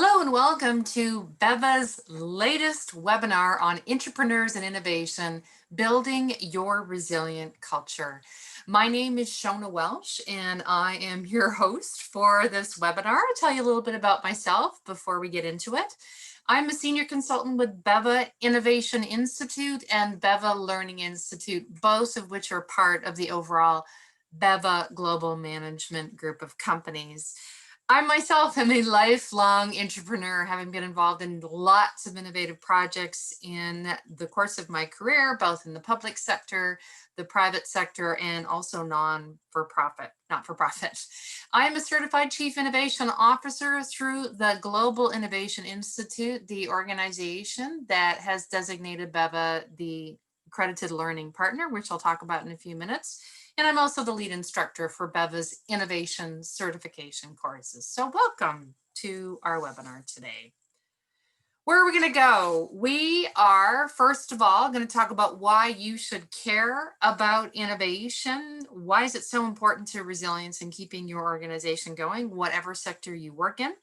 Hello and welcome to BEVA's latest webinar on Entrepreneurs and Innovation, Building Your Resilient Culture. My name is Shona Welsh and I am your host for this webinar. I'll tell you a little bit about myself before we get into it. I'm a senior consultant with BEVA Innovation Institute and BEVA Learning Institute, both of which are part of the overall BEVA Global Management Group of companies. I myself am a lifelong entrepreneur, having been involved in lots of innovative projects in the course of my career, both in the public sector, the private sector, and also not for profit. I am a certified Chief Innovation Officer through the Global Innovation Institute, the organization that has designated BEVA the accredited learning partner, which I'll talk about in a few minutes. And I'm also the lead instructor for BEVA's innovation certification courses. So welcome to our webinar today. Where are we going to go? We are, first of all, going to talk about why you should care about innovation. Why is it so important to resilience and keeping your organization going, whatever sector you work in?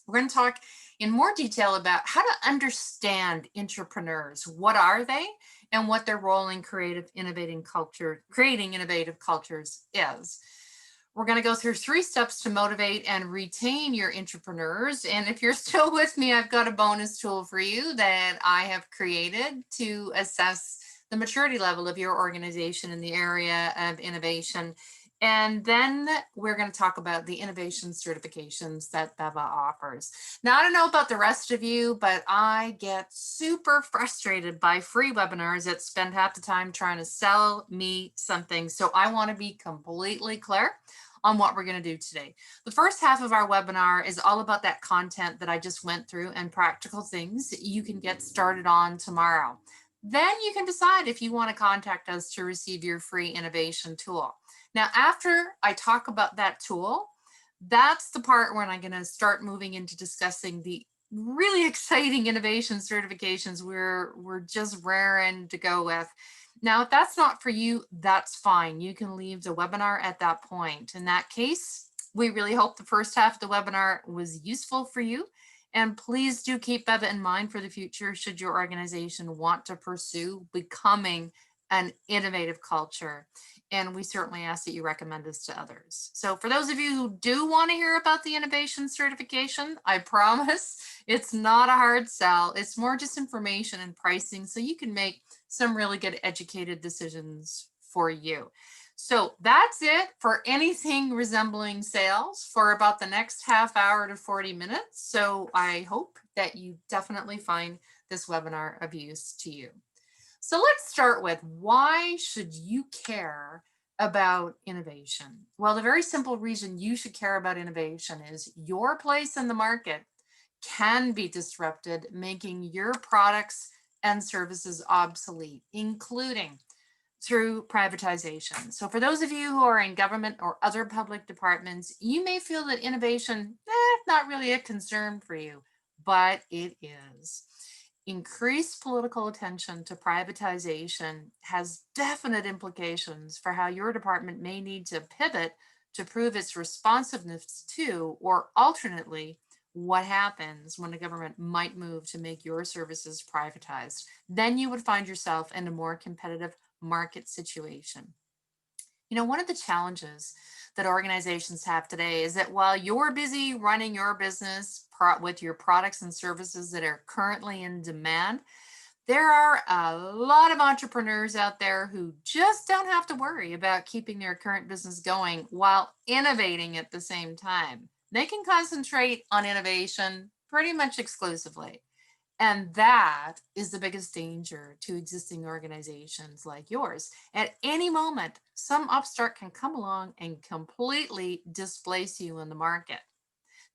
We're going to talk in more detail about how to understand entrepreneurs. What are they and what their role in creating innovative cultures is. We're going to go through 3 steps to motivate and retain your entrepreneurs. And if you're still with me, I've got a bonus tool for you that I have created to assess the maturity level of your organization in the area of innovation. And then we're going to talk about the innovation certifications that BEVA offers. Now, I don't know about the rest of you, but I get super frustrated by free webinars that spend half the time trying to sell me something. So I want to be completely clear on what we're going to do today. The first half of our webinar is all about that content that I just went through and practical things that you can get started on tomorrow. Then you can decide if you want to contact us to receive your free innovation tool. Now, after I talk about that tool, that's the part when I'm going to start moving into discussing the really exciting innovation certifications we're just raring to go with. Now, if that's not for you, that's fine. You can leave the webinar at that point. In that case, we really hope the first half of the webinar was useful for you. And please do keep BEVA in mind for the future should your organization want to pursue becoming an innovative culture. And we certainly ask that you recommend this to others. So for those of you who do want to hear about the innovation certification, I promise it's not a hard sell. It's more just information and pricing so you can make some really good educated decisions for you. So that's it for anything resembling sales for about the next half hour to 40 minutes. So I hope that you definitely find this webinar of use to you. So let's start with why should you care about innovation? Well, the very simple reason you should care about innovation is your place in the market can be disrupted, making your products and services obsolete, including through privatization. So for those of you who are in government or other public departments, you may feel that innovation, not really a concern for you, but it is. Increased political attention to privatization has definite implications for how your department may need to pivot to prove its responsiveness to, or alternately, what happens when the government might move to make your services privatized. Then you would find yourself in a more competitive market situation. You know, one of the challenges that organizations have today is that while you're busy running your business with your products and services that are currently in demand, there are a lot of entrepreneurs out there who just don't have to worry about keeping their current business going while innovating at the same time. They can concentrate on innovation pretty much exclusively. And that is the biggest danger to existing organizations like yours. At any moment, some upstart can come along and completely displace you in the market.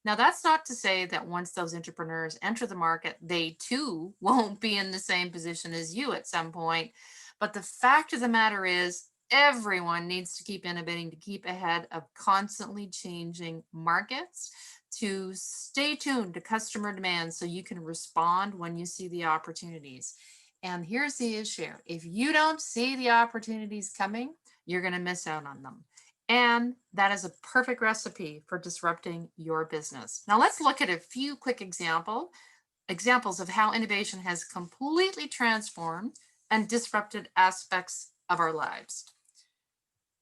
Now, that's not to say that once those entrepreneurs enter the market, they too won't be in the same position as you at some point. But the fact of the matter is, everyone needs to keep innovating to keep ahead of constantly changing markets, to stay tuned to customer demand so you can respond when you see the opportunities. And here's the issue. If you don't see the opportunities coming, you're going to miss out on them. And that is a perfect recipe for disrupting your business. Now let's look at a few quick examples of how innovation has completely transformed and disrupted aspects of our lives.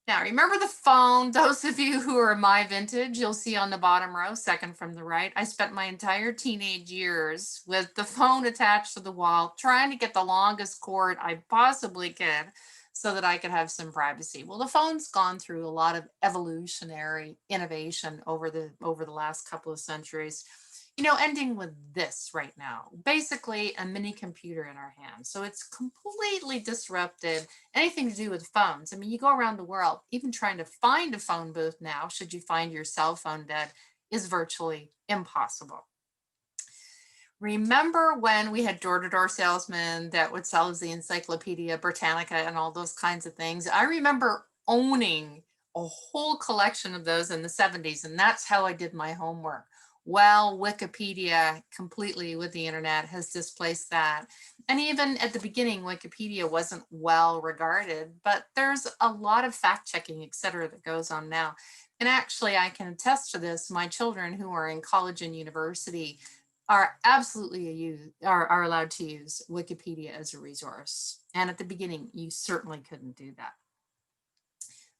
Now, remember the phone? Those of you who are my vintage, you'll see on the bottom row, second from the right, I spent my entire teenage years with the phone attached to the wall, trying to get the longest cord I possibly could so that I could have some privacy. Well, the phone's gone through a lot of evolutionary innovation over the last couple of centuries, ending with this right now, basically a mini computer in our hands. So it's completely disrupted anything to do with phones. I mean, you go around the world, even trying to find a phone booth now, should you find your cell phone dead, is virtually impossible. Remember when we had door-to-door salesmen that would sell us the Encyclopedia Britannica and all those kinds of things? I remember owning a whole collection of those in the 70s, and that's how I did my homework. Well, Wikipedia completely with the internet has displaced that. And even at the beginning, Wikipedia wasn't well regarded, but there's a lot of fact checking, et cetera, that goes on now. And actually, I can attest to this. My children who are in college and university are absolutely are allowed to use Wikipedia as a resource. And at the beginning, you certainly couldn't do that.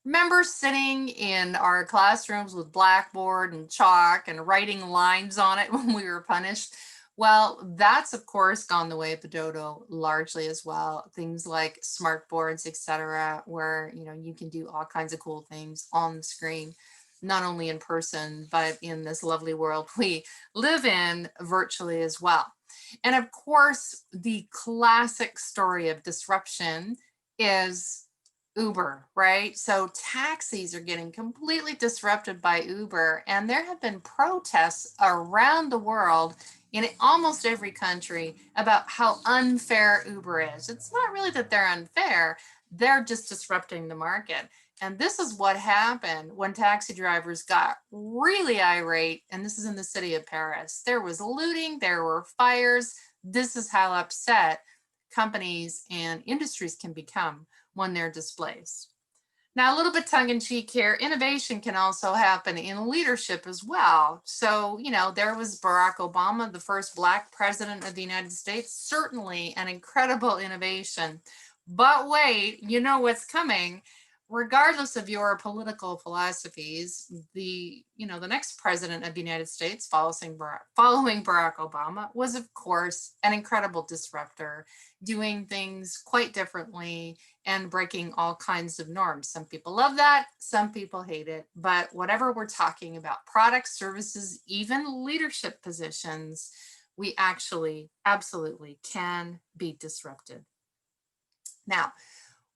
Remember sitting in our classrooms with blackboard and chalk and writing lines on it when we were punished? Well, that's of course gone the way of the dodo largely as well. Things like smart boards, etc., where you can do all kinds of cool things on the screen, not only in person, but in this lovely world we live in virtually as well. And of course, the classic story of disruption is Uber, right? So taxis are getting completely disrupted by Uber, and there have been protests around the world in almost every country about how unfair Uber is. It's not really that they're unfair, they're just disrupting the market. And this is what happened when taxi drivers got really irate, and this is in the city of Paris. There was looting, there were fires. This is how upset companies and industries can become when they're displaced. Now, a little bit tongue in cheek here, innovation can also happen in leadership as well. So, there was Barack Obama, the first Black president of the United States, certainly an incredible innovation. But wait, you know what's coming. Regardless of your political philosophies, the next president of the United States following Barack Obama was, of course, an incredible disruptor, doing things quite differently and breaking all kinds of norms. Some people love that, some people hate it, but whatever we're talking about, products, services, even leadership positions, we actually absolutely can be disrupted. Now,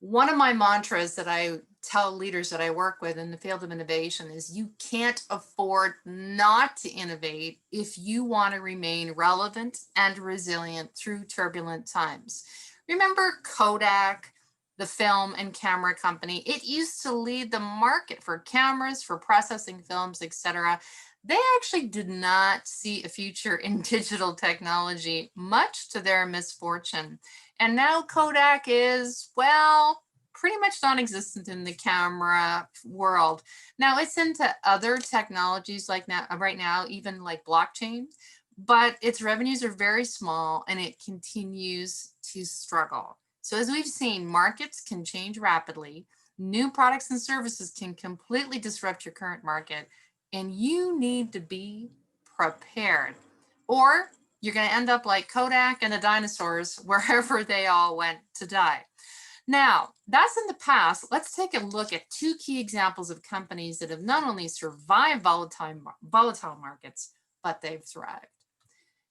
one of my mantras that I tell leaders that I work with in the field of innovation is you can't afford not to innovate if you want to remain relevant and resilient through turbulent times. Remember Kodak, the film and camera company? It used to lead the market for cameras, for processing films, etc. They actually did not see a future in digital technology, much to their misfortune. And now Kodak is, well, pretty much non-existent in the camera world. Now it's into other technologies like now, right now, even like blockchain, but its revenues are very small and it continues to struggle. So as we've seen, markets can change rapidly. New products and services can completely disrupt your current market, and you need to be prepared. Or you're going to end up like Kodak and the dinosaurs wherever they all went to die. Now, that's in the past. Let's take a look at two key examples of companies that have not only survived volatile markets, but they've thrived.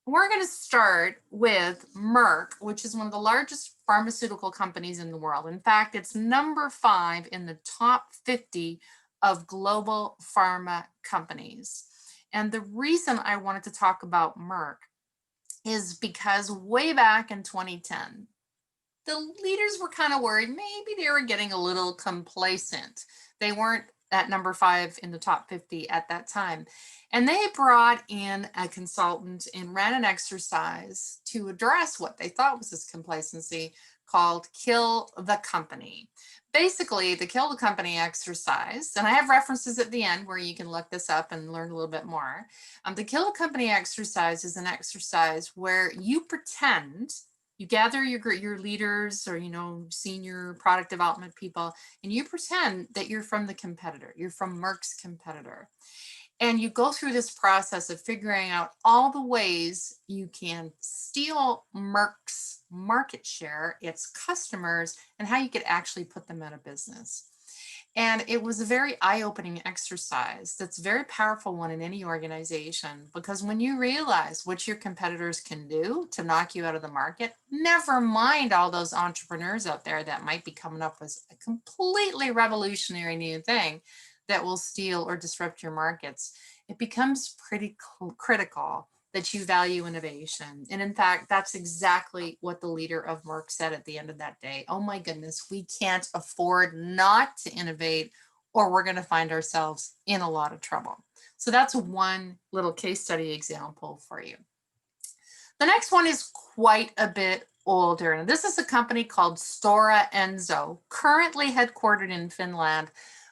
We're going to start with Merck, which is one of the largest pharmaceutical companies in the world. In fact, it's number 5 in the top 50 of global pharma companies. And the reason I wanted to talk about Merck is because way back in 2010, the leaders were kind of worried. Maybe they were getting a little complacent. They weren't at number 5 in the top 50 at that time. And they brought in a consultant and ran an exercise to address what they thought was this complacency called Kill the Company. Basically, the kill the company exercise, and I have references at the end where you can look this up and learn a little bit more. The kill the company exercise is an exercise where you pretend, you gather your leaders or senior product development people, and you pretend that you're from the competitor. You're from Merck's competitor. And you go through this process of figuring out all the ways you can steal Merck's market share, its customers, and how you could actually put them out of business. And it was a very eye-opening exercise that's a very powerful one in any organization, because when you realize what your competitors can do to knock you out of the market, never mind all those entrepreneurs out there that might be coming up with a completely revolutionary new thing that will steal or disrupt your markets, it becomes pretty critical that you value innovation. And in fact, that's exactly what the leader of Merck said at the end of that day. Oh my goodness, we can't afford not to innovate, or we're going to find ourselves in a lot of trouble. So that's one little case study example for you. The next one is quite a bit older. And this is a company called Stora Enso, currently headquartered in Finland,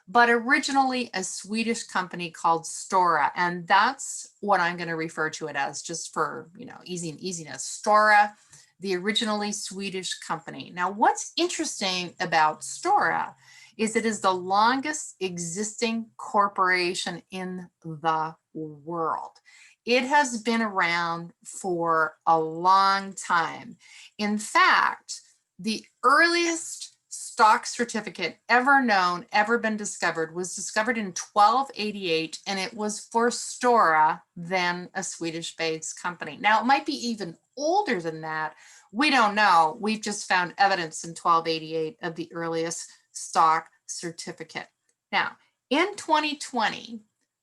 but originally a Swedish company called Stora. And that's what I'm going to refer to it as, just for easiness. Stora, the originally Swedish company. Now, what's interesting about Stora is it is the longest existing corporation in the world. It has been around for a long time. In fact, the earliest stock certificate ever known, ever been discovered, was discovered in 1288, and it was for Stora, then a Swedish-based company. Now, it might be even older than that. We don't know. We've just found evidence in 1288 of the earliest stock certificate. Now, in 2020,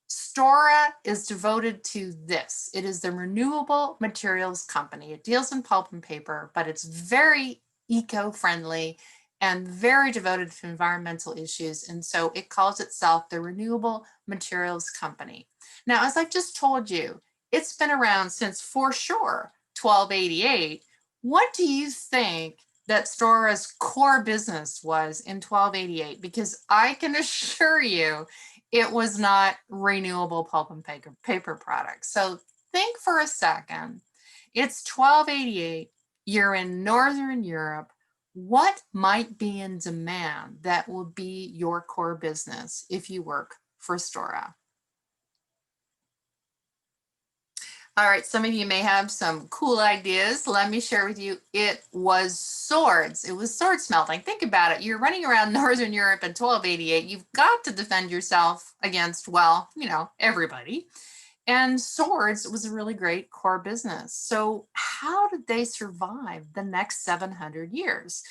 Stora is devoted to this. It is the renewable materials company. It deals in pulp and paper, but it's very eco-friendly and very devoted to environmental issues. And so it calls itself the Renewable Materials Company. Now, as I've just told you, it's been around since, for sure, 1288. What do you think that Stora's core business was in 1288? Because I can assure you it was not renewable pulp and paper products. So think for a second. It's 1288. You're in Northern Europe. What might be in demand that will be your core business if you work for Stora? All right, some of you may have some cool ideas. Let me share with you. It was swords. It was sword smelting. Think about it. You're running around Northern Europe in 1288. You've got to defend yourself against, well, everybody. And swords was a really great core business. So how did they survive the next 700 years?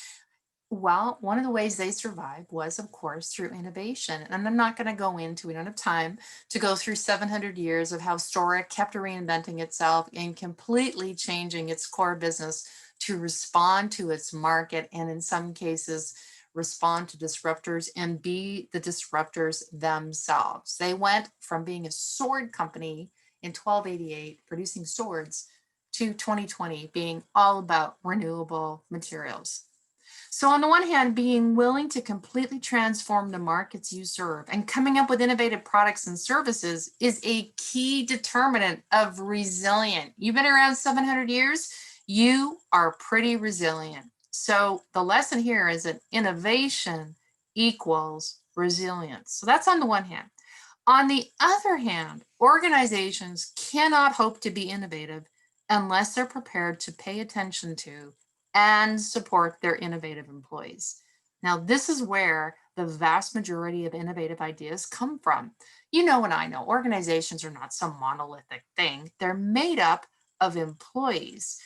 Well, one of the ways they survived was, of course, through innovation. And I'm not going to go into, we don't have time to go through 700 years of how Stora kept reinventing itself and completely changing its core business to respond to its market, and in some cases, respond to disruptors and be the disruptors themselves. They went from being a sword company in 1288, producing swords, to 2020 being all about renewable materials. So on the one hand, being willing to completely transform the markets you serve and coming up with innovative products and services is a key determinant of resilient. You've been around 700 years, you are pretty resilient. So the lesson here is that innovation equals resilience. So that's on the one hand. On the other hand, organizations cannot hope to be innovative unless they're prepared to pay attention to and support their innovative employees. Now, this is where the vast majority of innovative ideas come from. You know, and I know organizations are not some monolithic thing. They're made up of employees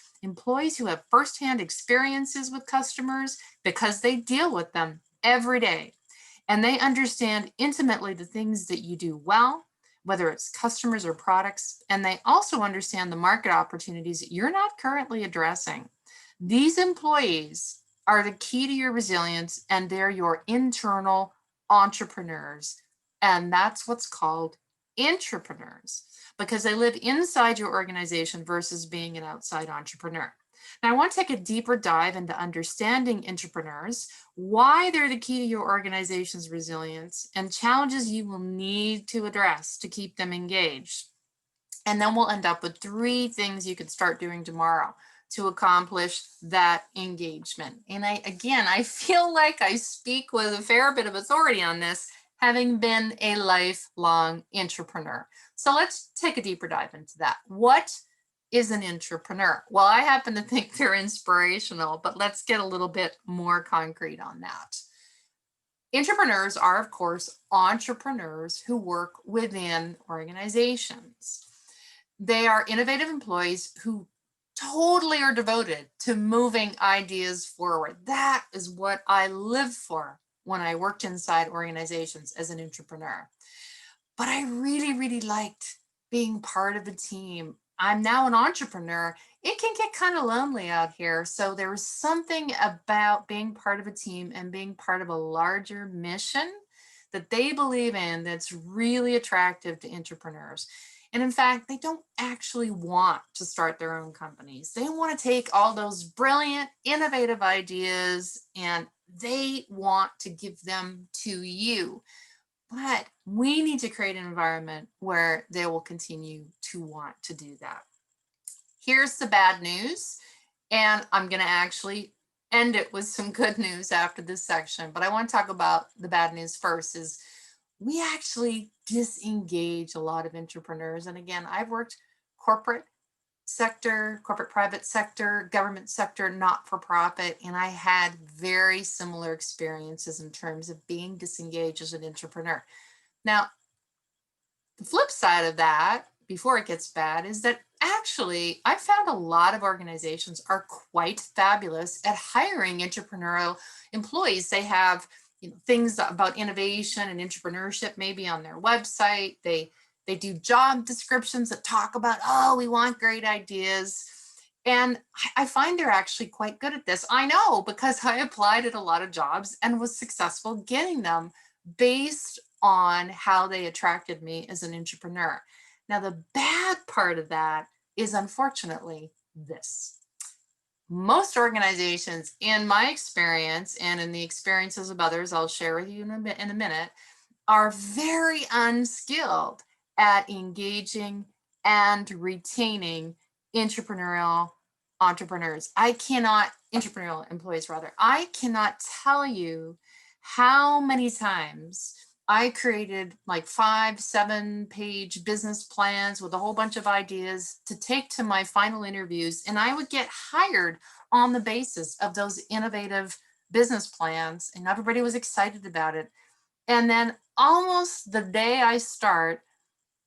who have firsthand experiences with customers because they deal with them every day. And they understand intimately the things that you do well, whether it's customers or products. And they also understand the market opportunities that you're not currently addressing. These employees are the key to your resilience, and they're your internal entrepreneurs. And that's what's called intrapreneurs, because they live inside your organization versus being an outside entrepreneur. Now, I want to take a deeper dive into understanding entrepreneurs, why they're the key to your organization's resilience, and challenges you will need to address to keep them engaged. And then we'll end up with 3 things you can start doing tomorrow to accomplish that engagement. And I feel like I speak with a fair bit of authority on this, having been a lifelong entrepreneur. So let's take a deeper dive into that. What is an entrepreneur? Well, I happen to think they're inspirational, but let's get a little bit more concrete on that. Entrepreneurs are, of course, entrepreneurs who work within organizations. They are innovative employees who totally are devoted to moving ideas forward. That is what I lived for when I worked inside organizations as an entrepreneur. But I really, really liked being part of a team. I'm now an entrepreneur. It can get kind of lonely out here. So there was something about being part of a team and being part of a larger mission that they believe in that's really attractive to entrepreneurs. And in fact, they don't actually want to start their own companies. They want to take all those brilliant, innovative ideas and they want to give them to you. But we need to create an environment where they will continue to want to do that. Here's the bad news, and I'm going to actually end it with some good news after this section, but I want to talk about the bad news first. Is we actually disengage a lot of entrepreneurs. And again, I've worked corporate sector, corporate private sector, government sector, not-for-profit, and I had very similar experiences in terms of being disengaged as an entrepreneur. Now, the flip side of that, before it gets bad, is that actually I found a lot of organizations are quite fabulous at hiring entrepreneurial employees. They have things about innovation and entrepreneurship maybe on their website. They do job descriptions that talk about, oh, we want great ideas. And I find they're actually quite good at this. I know because I applied at a lot of jobs and was successful getting them based on how they attracted me as an entrepreneur. Now, the bad part of that is unfortunately this. Most organizations, in my experience and in the experiences of others I'll share with you in a minute, are very unskilled at engaging and retaining entrepreneurial employees rather. I cannot tell you how many times I created like 5-7 page business plans with a whole bunch of ideas to take to my final interviews, and I would get hired on the basis of those innovative business plans, and everybody was excited about it. And then almost the day I start,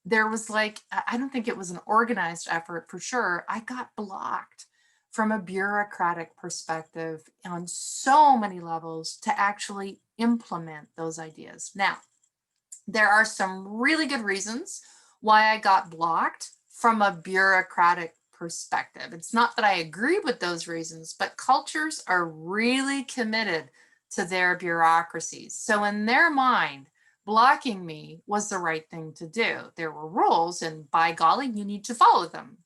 there was like, I don't think it was an organized effort for sure. I got blocked from a bureaucratic perspective on so many levels to actually implement those ideas. Now, there are some really good reasons why I got blocked from a bureaucratic perspective. It's not that I agree with those reasons, but cultures are really committed to their bureaucracies. So in their mind, blocking me was the right thing to do. There were rules, and by golly, you need to follow them.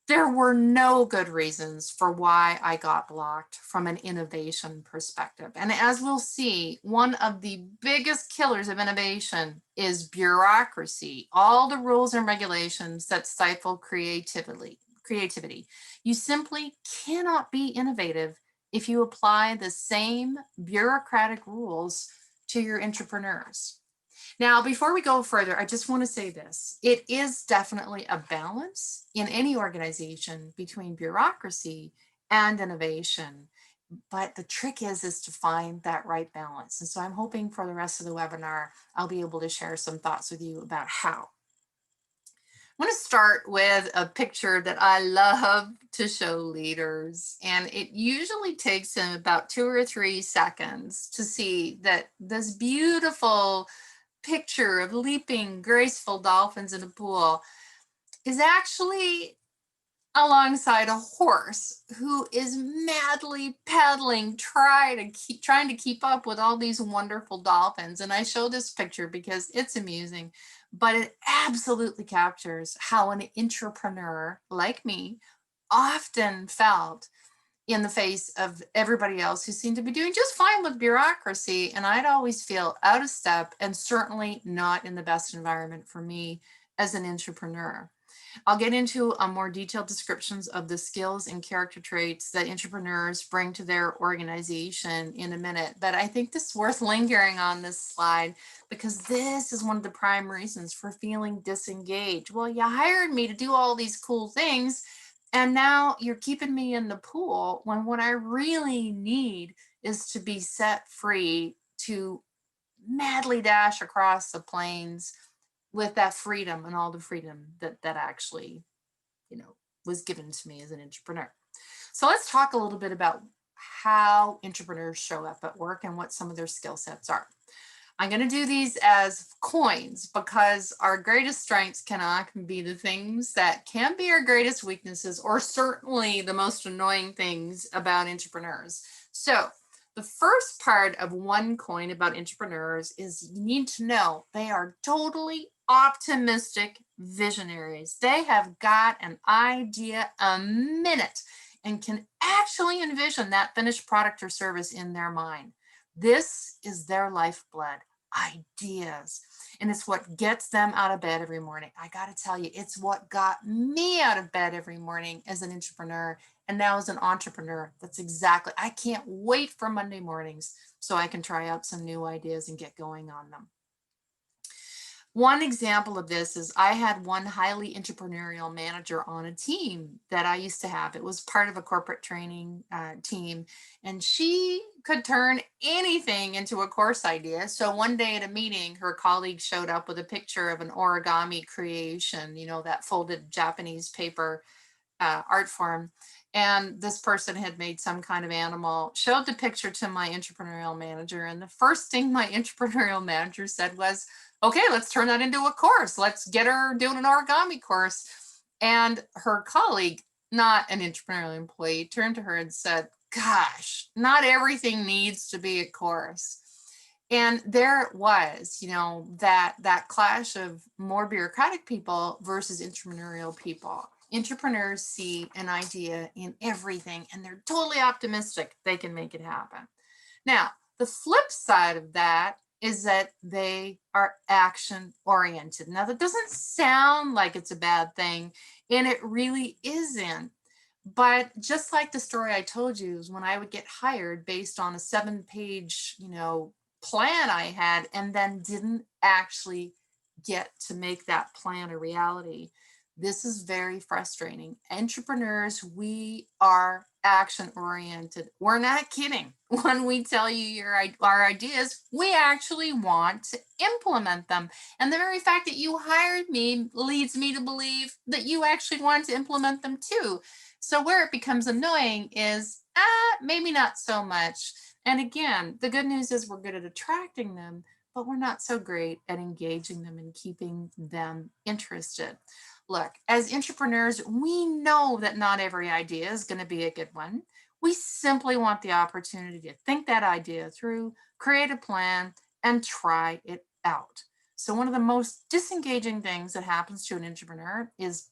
There were no good reasons for why I got blocked from an innovation perspective. And as we'll see, one of the biggest killers of innovation is bureaucracy, all the rules and regulations that stifle creativity. You simply cannot be innovative if you apply the same bureaucratic rules to your entrepreneurs. Now, before we go further, I just want to say this. It is definitely a balance in any organization between bureaucracy and innovation. But the trick is to find that right balance. And so I'm hoping for the rest of the webinar, I'll be able to share some thoughts with you about how. I'm going to start with a picture that I love to show leaders, and it usually takes them about 2 or 3 seconds to see that this beautiful picture of leaping graceful dolphins in a pool is actually alongside a horse who is madly paddling, trying to keep up with all these wonderful dolphins. And I show this picture because it's amusing, but it absolutely captures how an entrepreneur like me often felt in the face of everybody else who seemed to be doing just fine with bureaucracy. And I'd always feel out of step and certainly not in the best environment for me as an entrepreneur. I'll get into a more detailed descriptions of the skills and character traits that entrepreneurs bring to their organization in a minute, but I think this is worth lingering on this slide because this is one of the prime reasons for feeling disengaged. Well, you hired me to do all these cool things, and now you're keeping me in the pool when what I really need is to be set free to madly dash across the plains with that freedom and all the freedom that actually, you know, was given to me as an entrepreneur. So let's talk a little bit about how entrepreneurs show up at work and what some of their skill sets are. I'm going to do these as coins because our greatest strengths can often be the things that can be our greatest weaknesses, or certainly the most annoying things about entrepreneurs. So the first part of one coin about entrepreneurs is you need to know they are totally optimistic visionaries. They have got an idea a minute and can actually envision that finished product or service in their mind. This is their lifeblood, ideas. And it's what gets them out of bed every morning. I got to tell you, it's what got me out of bed every morning as an entrepreneur. And now as an entrepreneur, that's exactly, I can't wait for Monday mornings so I can try out some new ideas and get going on them. One example of this is I had one highly entrepreneurial manager on a team that I used to have. It was part of a corporate training team, and she could turn anything into a course idea. So one day at a meeting, her colleague showed up with a picture of an origami creation, you know, that folded Japanese paper art form. And this person had made some kind of animal, showed the picture to my entrepreneurial manager. And the first thing my entrepreneurial manager said was, okay, let's turn that into a course. Let's get her doing an origami course. And her colleague, not an entrepreneurial employee, turned to her and said, gosh, not everything needs to be a course. And there it was, you know, that clash of more bureaucratic people versus entrepreneurial people. Entrepreneurs see an idea in everything and they're totally optimistic they can make it happen. Now, the flip side of that is that they are action oriented. Now, that doesn't sound like it's a bad thing, and it really isn't. But just like the story I told you is when I would get hired based on a 7-page, you know, plan I had and then didn't actually get to make that plan a reality. This is very frustrating. Entrepreneurs, we are action oriented. We're not kidding. When we tell you our ideas, we actually want to implement them. And the very fact that you hired me leads me to believe that you actually want to implement them too. So where it becomes annoying is maybe not so much. And again, the good news is we're good at attracting them, but we're not so great at engaging them and keeping them interested. Look, as entrepreneurs, we know that not every idea is going to be a good one. We simply want the opportunity to think that idea through, create a plan, and try it out. So one of the most disengaging things that happens to an entrepreneur is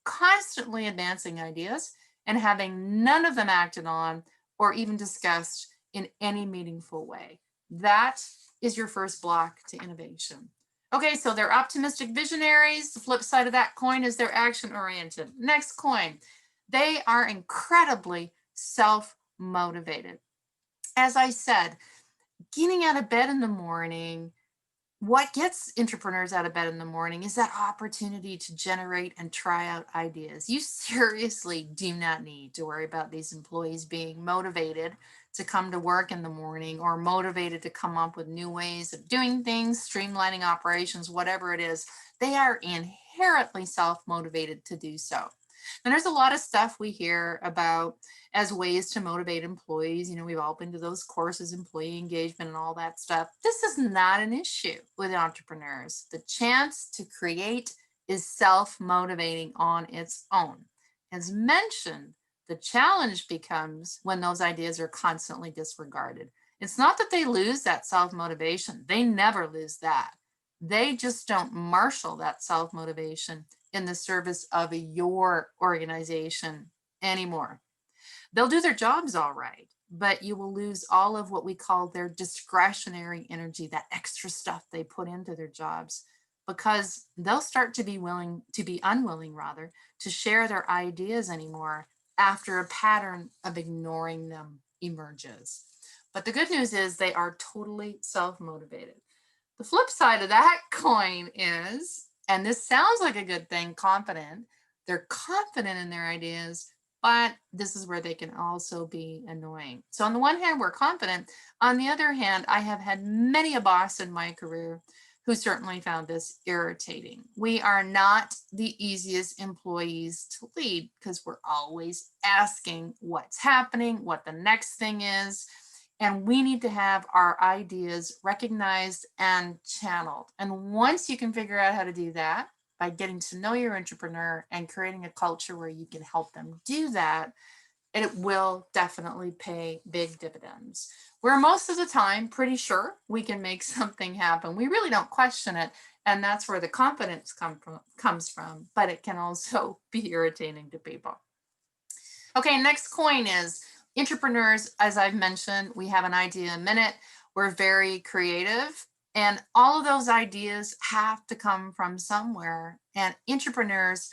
constantly advancing ideas and having none of them acted on or even discussed in any meaningful way. That is your first block to innovation. Okay, so they're optimistic visionaries. The flip side of that coin is they're action oriented. Next coin, they are incredibly self-motivated. As I said, getting out of bed in the morning, what gets entrepreneurs out of bed in the morning is that opportunity to generate and try out ideas. You seriously do not need to worry about these employees being motivated to come to work in the morning or motivated to come up with new ways of doing things, streamlining operations, whatever it is. They are inherently self-motivated to do so. And there's a lot of stuff we hear about as ways to motivate employees. You know, we've all been to those courses, employee engagement and all that stuff. This is not an issue with entrepreneurs. The chance to create is self-motivating on its own. As mentioned, the challenge becomes when those ideas are constantly disregarded. It's not that they lose that self-motivation. They never lose that. They just don't marshal that self-motivation in the service of your organization anymore. They'll do their jobs all right, but you will lose all of what we call their discretionary energy, that extra stuff they put into their jobs, because they'll start to be unwilling rather, to share their ideas anymore after a pattern of ignoring them emerges. But the good news is they are totally self-motivated. The flip side of that coin is, and this sounds like a good thing, confident. They're confident in their ideas, but this is where they can also be annoying. So on the one hand, we're confident. On the other hand, I have had many a boss in my career who certainly found this irritating. We are not the easiest employees to lead because we're always asking what's happening, what the next thing is. And we need to have our ideas recognized and channeled. And once you can figure out how to do that by getting to know your entrepreneur and creating a culture where you can help them do that, it will definitely pay big dividends. We're most of the time pretty sure we can make something happen. We really don't question it. And that's where the confidence comes from, but it can also be irritating to people. Okay, next coin is entrepreneurs. As I've mentioned, we have an idea a minute. We're very creative, and all of those ideas have to come from somewhere. And entrepreneurs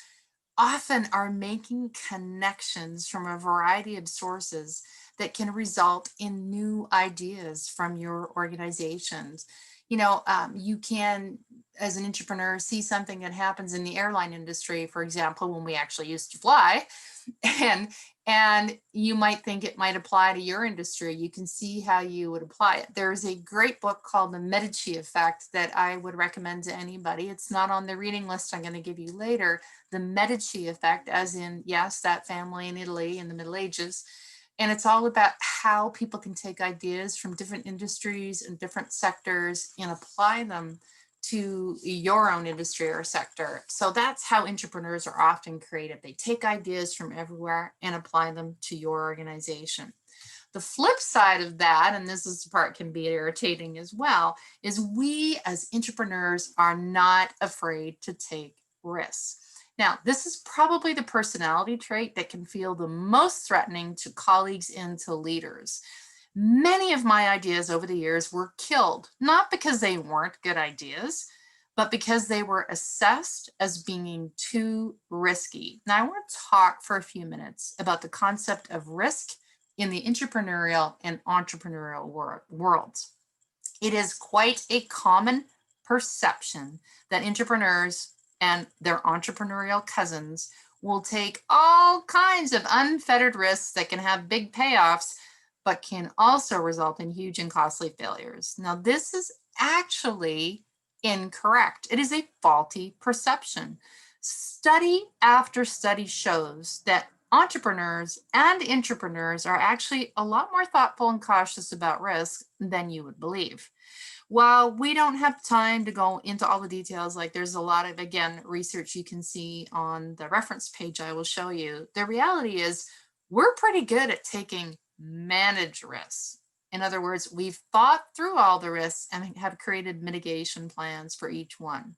often are making connections from a variety of sources that can result in new ideas from your organizations. You can, as an entrepreneur, see something that happens in the airline industry, for example, when we actually used to fly, and you might think it might apply to your industry. You can see how you would apply it. There's a great book called The Medici Effect that I would recommend to anybody. It's not on the reading list I'm going to give you later. The Medici Effect, as in, yes, that family in Italy in the Middle Ages. And it's all about how people can take ideas from different industries and different sectors and apply them to your own industry or sector. So that's how entrepreneurs are often creative. They take ideas from everywhere and apply them to your organization. The flip side of that, and this is the part can be irritating as well, is we as entrepreneurs are not afraid to take risks. Now, this is probably the personality trait that can feel the most threatening to colleagues and to leaders. Many of my ideas over the years were killed, not because they weren't good ideas, but because they were assessed as being too risky. Now, I want to talk for a few minutes about the concept of risk in the intrapreneurial and entrepreneurial worlds. It is quite a common perception that entrepreneurs and their entrepreneurial cousins will take all kinds of unfettered risks that can have big payoffs, but can also result in huge and costly failures. Now, this is actually incorrect. It is a faulty perception. Study after study shows that entrepreneurs and intrapreneurs are actually a lot more thoughtful and cautious about risk than you would believe. While we don't have time to go into all the details, like there's a lot of, again, research you can see on the reference page I will show you, the reality is we're pretty good at taking managed risks. In other words, we've thought through all the risks and have created mitigation plans for each one.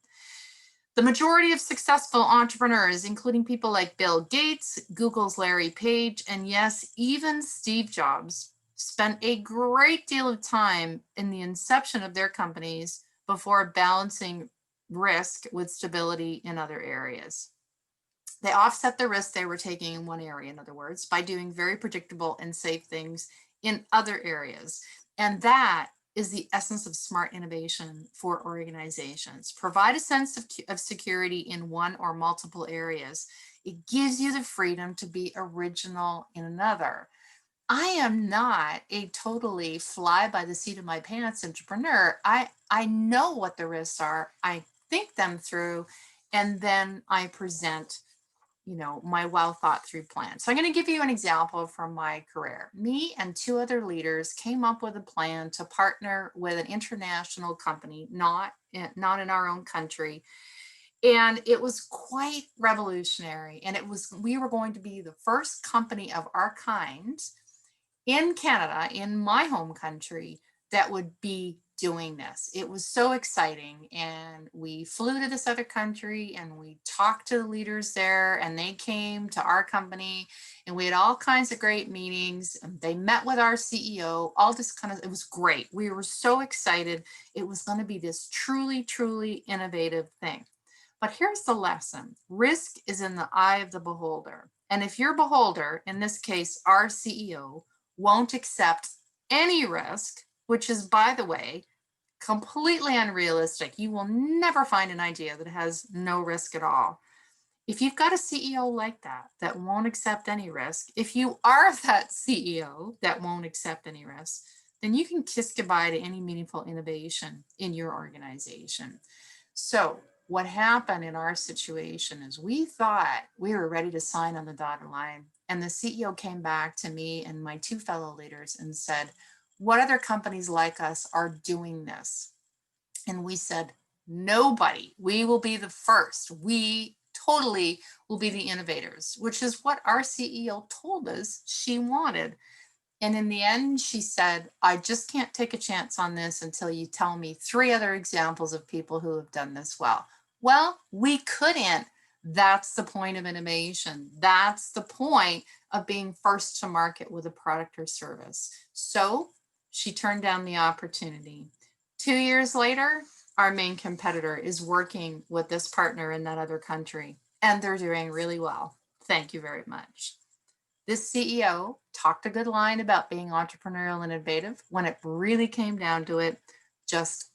The majority of successful entrepreneurs, including people like Bill Gates, Google's Larry Page, and yes, even Steve Jobs, spent a great deal of time in the inception of their companies before balancing risk with stability in other areas. They offset the risk they were taking in one area, in other words, by doing very predictable and safe things in other areas. And that is the essence of smart innovation for organizations. Provide a sense of security in one or multiple areas. It gives you the freedom to be original in another. I am not a totally fly by the seat of my pants entrepreneur. I know what the risks are. I think them through, and then I present my well thought through plan. So I'm going to give you an example from my career. Me and two other leaders came up with a plan to partner with an international company, not in our own country. And it was quite revolutionary. And we were going to be the first company of our kind in Canada, in my home country, that would be doing this. It was so exciting. And we flew to this other country and we talked to the leaders there, and they came to our company, and we had all kinds of great meetings. And they met with our CEO, all this kind of, it was great. We were so excited. It was going to be this truly, truly innovative thing. But here's the lesson. Risk is in the eye of the beholder. And if your beholder, in this case, our CEO, won't accept any risk, which is, by the way, completely unrealistic. You will never find an idea that has no risk at all. If you've got a CEO like that, that won't accept any risk, if you are that CEO that won't accept any risk, then you can kiss goodbye to any meaningful innovation in your organization. So what happened in our situation is we thought we were ready to sign on the dotted line. And the CEO came back to me and my two fellow leaders and said, what other companies like us are doing this? And we said, nobody. We will be the first. We totally will be the innovators, which is what our CEO told us she wanted. And in the end, she said, I just can't take a chance on this until you tell me 3 other examples of people who have done this well. Well, we couldn't. That's the point of innovation. That's the point of being first to market with a product or service. So she turned down the opportunity. 2 years later, our main competitor is working with this partner in that other country, and they're doing really well. Thank you very much. This CEO talked a good line about being entrepreneurial and innovative. When it really came down to it,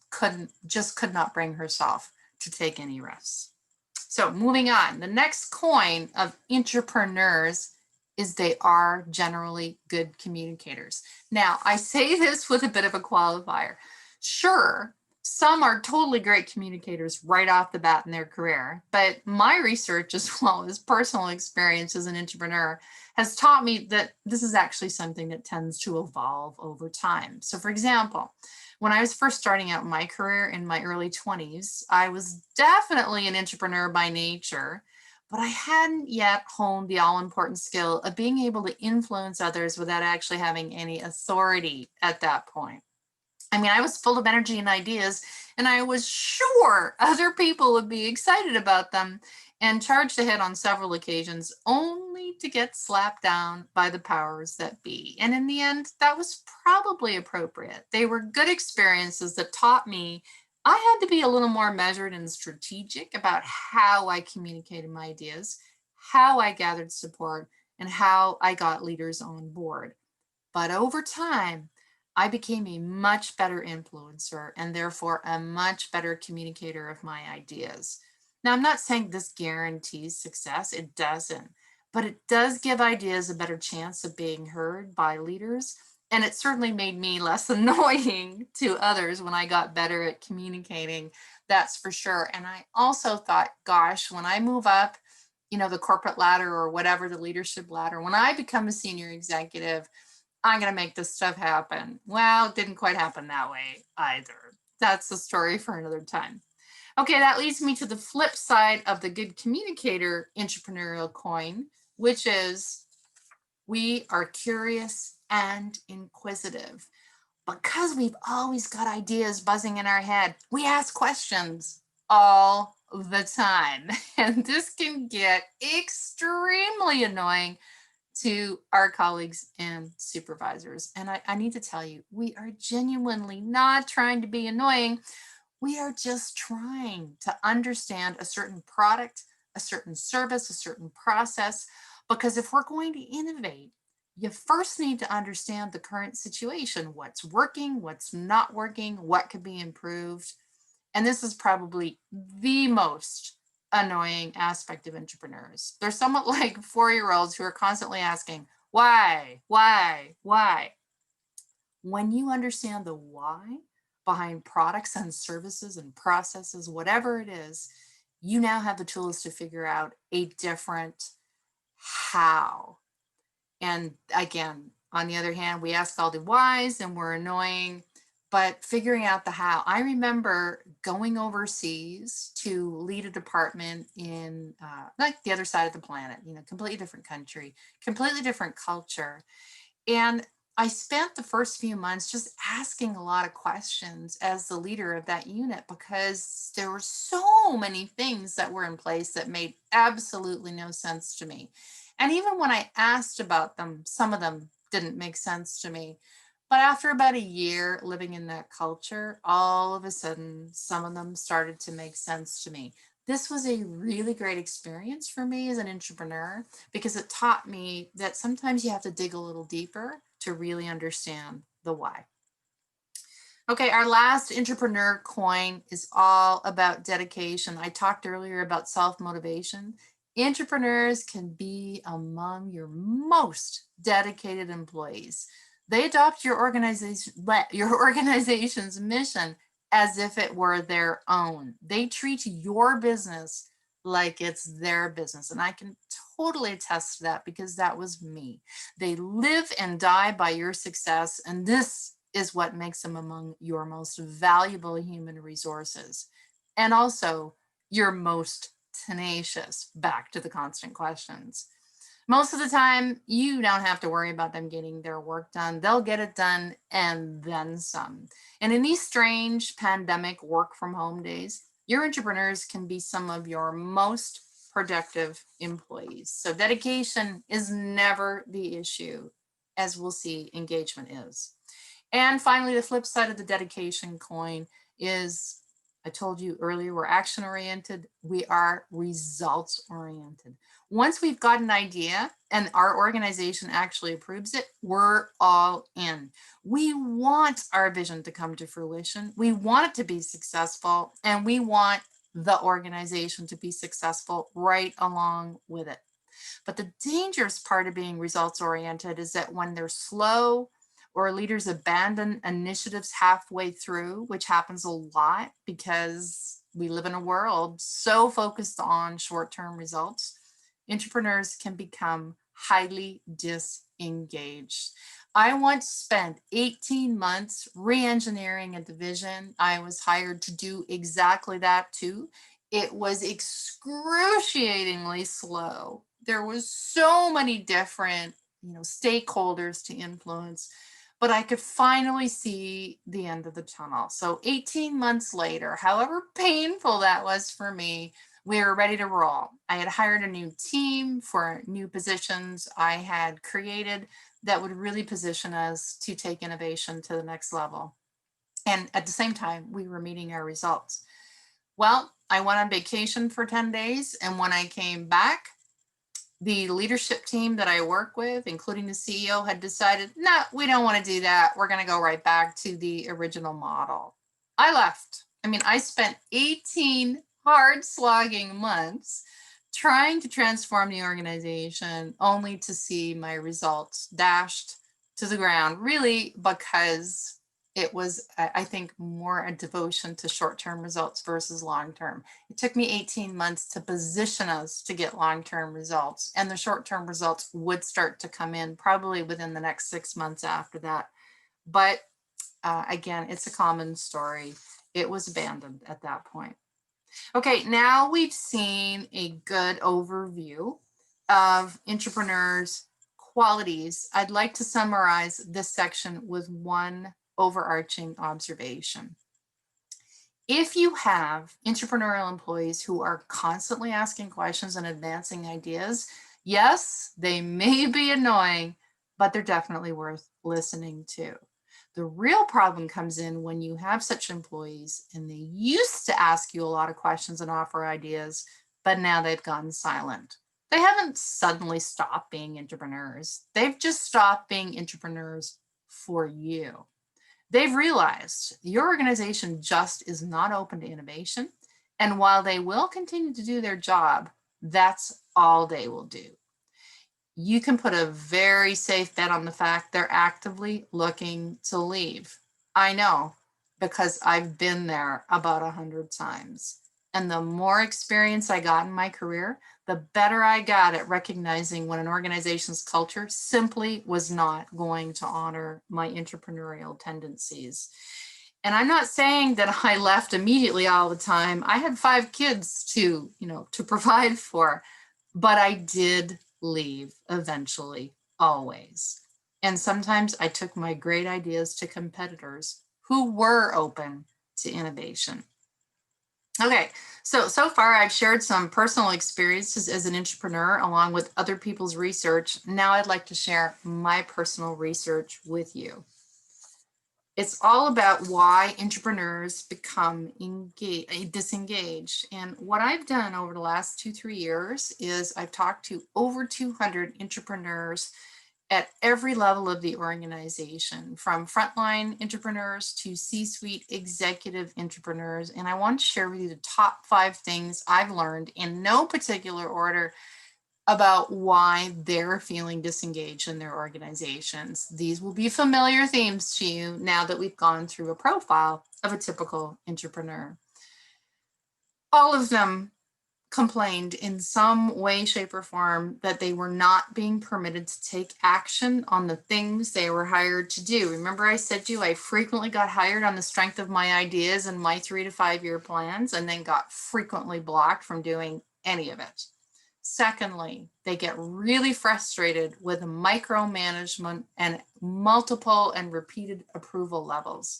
could not bring herself to take any risks. So moving on, the next coin of entrepreneurs is they are generally good communicators. Now, I say this with a bit of a qualifier. Sure, some are totally great communicators right off the bat in their career, but my research, as well as personal experience as an entrepreneur, has taught me that this is actually something that tends to evolve over time. So for example, when I was first starting out my career in my early 20s, I was definitely an entrepreneur by nature, but I hadn't yet honed the all-important skill of being able to influence others without actually having any authority at that point. I mean, I was full of energy and ideas, and I was sure other people would be excited about them, and charged ahead on several occasions, only to get slapped down by the powers that be. And in the end, that was probably appropriate. They were good experiences that taught me I had to be a little more measured and strategic about how I communicated my ideas, how I gathered support, and how I got leaders on board. But over time, I became a much better influencer and therefore a much better communicator of my ideas. Now, I'm not saying this guarantees success, it doesn't, but it does give ideas a better chance of being heard by leaders. And it certainly made me less annoying to others when I got better at communicating, that's for sure. And I also thought, gosh, when I move up, the corporate ladder or whatever, the leadership ladder, when I become a senior executive, I'm going to make this stuff happen. Well, it didn't quite happen that way either. That's the story for another time. Okay, that leads me to the flip side of the good communicator entrepreneurial coin, which is we are curious and inquisitive. Because we've always got ideas buzzing in our head, we ask questions all the time. And this can get extremely annoying to our colleagues and supervisors. And I need to tell you, we are genuinely not trying to be annoying. We are just trying to understand a certain product, a certain service, a certain process, because if we're going to innovate, you first need to understand the current situation, what's working, what's not working, what could be improved. And this is probably the most annoying aspect of entrepreneurs. They're somewhat like 4-year-olds who are constantly asking, why? When you understand the why behind products and services and processes, whatever it is, you now have the tools to figure out a different how. And again, on the other hand, we ask all the whys and we're annoying, but figuring out the how. I remember going overseas to lead a department in like the other side of the planet, completely different country, completely different culture. And I spent the first few months just asking a lot of questions as the leader of that unit because there were so many things that were in place that made absolutely no sense to me. And even when I asked about them, some of them didn't make sense to me. But after about a year living in that culture, all of a sudden, some of them started to make sense to me. This was a really great experience for me as an entrepreneur because it taught me that sometimes you have to dig a little deeper to really understand the why. Okay, our last entrepreneur coin is all about dedication. I talked earlier about self-motivation. Entrepreneurs can be among your most dedicated employees. They adopt your organization's mission as if it were their own. They treat your business like it's their business. And I can totally attest to that because that was me. They live and die by your success. And this is what makes them among your most valuable human resources. And also your most tenacious, back to the constant questions. Most of the time, you don't have to worry about them getting their work done. They'll get it done and then some. And in these strange pandemic work from home days, your entrepreneurs can be some of your most productive employees. So dedication is never the issue, as we'll see, engagement is. And finally, the flip side of the dedication coin is, I told you earlier, we're action oriented. We are results oriented. Once we've got an idea and our organization actually approves it, we're all in. We want our vision to come to fruition. We want it to be successful, and we want the organization to be successful right along with it. But the dangerous part of being results oriented is that when they're slow, or leaders abandon initiatives halfway through, which happens a lot because we live in a world so focused on short-term results, entrepreneurs can become highly disengaged. I once spent 18 months re-engineering a division. I was hired to do exactly that too. It was excruciatingly slow. There was so many different, stakeholders to influence, but I could finally see the end of the tunnel. So 18 months later, however painful that was for me, we were ready to roll. I had hired a new team for new positions I had created that would really position us to take innovation to the next level. And at the same time, we were meeting our results. Well, I went on vacation for 10 days, and when I came back, the leadership team that I work with, including the CEO, had decided, no, we don't want to do that. We're going to go right back to the original model. I left. I spent 18 hard slogging months trying to transform the organization only to see my results dashed to the ground, really because it was, I think, more a devotion to short-term results versus long-term. It took me 18 months to position us to get long-term results, and the short-term results would start to come in probably within the next 6 months after that. But again, it's a common story. It was abandoned at that point. Okay, now we've seen a good overview of entrepreneurs' qualities. I'd like to summarize this section with one overarching observation. If you have entrepreneurial employees who are constantly asking questions and advancing ideas, yes, they may be annoying, but they're definitely worth listening to. The real problem comes in when you have such employees and they used to ask you a lot of questions and offer ideas, but now they've gone silent. They haven't suddenly stopped being entrepreneurs. They've just stopped being entrepreneurs for you. They've realized your organization just is not open to innovation. And while they will continue to do their job, that's all they will do. You can put a very safe bet on the fact they're actively looking to leave. I know, because I've been there about 100 times. And the more experience I got in my career, the better I got at recognizing when an organization's culture simply was not going to honor my entrepreneurial tendencies. And I'm not saying that I left immediately all the time. I had 5 kids to provide for, but I did leave eventually, always. And sometimes I took my great ideas to competitors who were open to innovation. Okay, so far I've shared some personal experiences as an entrepreneur along with other people's research. Now I'd like to share my personal research with you. It's all about why entrepreneurs become disengaged. And what I've done over the last 2-3 years is I've talked to over 200 entrepreneurs at every level of the organization, from frontline entrepreneurs to C-suite executive entrepreneurs. And I want to share with you the top 5 things I've learned in no particular order about why they're feeling disengaged in their organizations. These will be familiar themes to you now that we've gone through a profile of a typical entrepreneur. All of them complained in some way, shape, or form that they were not being permitted to take action on the things they were hired to do. Remember, I said to you, I frequently got hired on the strength of my ideas and my 3 to 5 year plans, and then got frequently blocked from doing any of it. Secondly, they get really frustrated with micromanagement and multiple and repeated approval levels.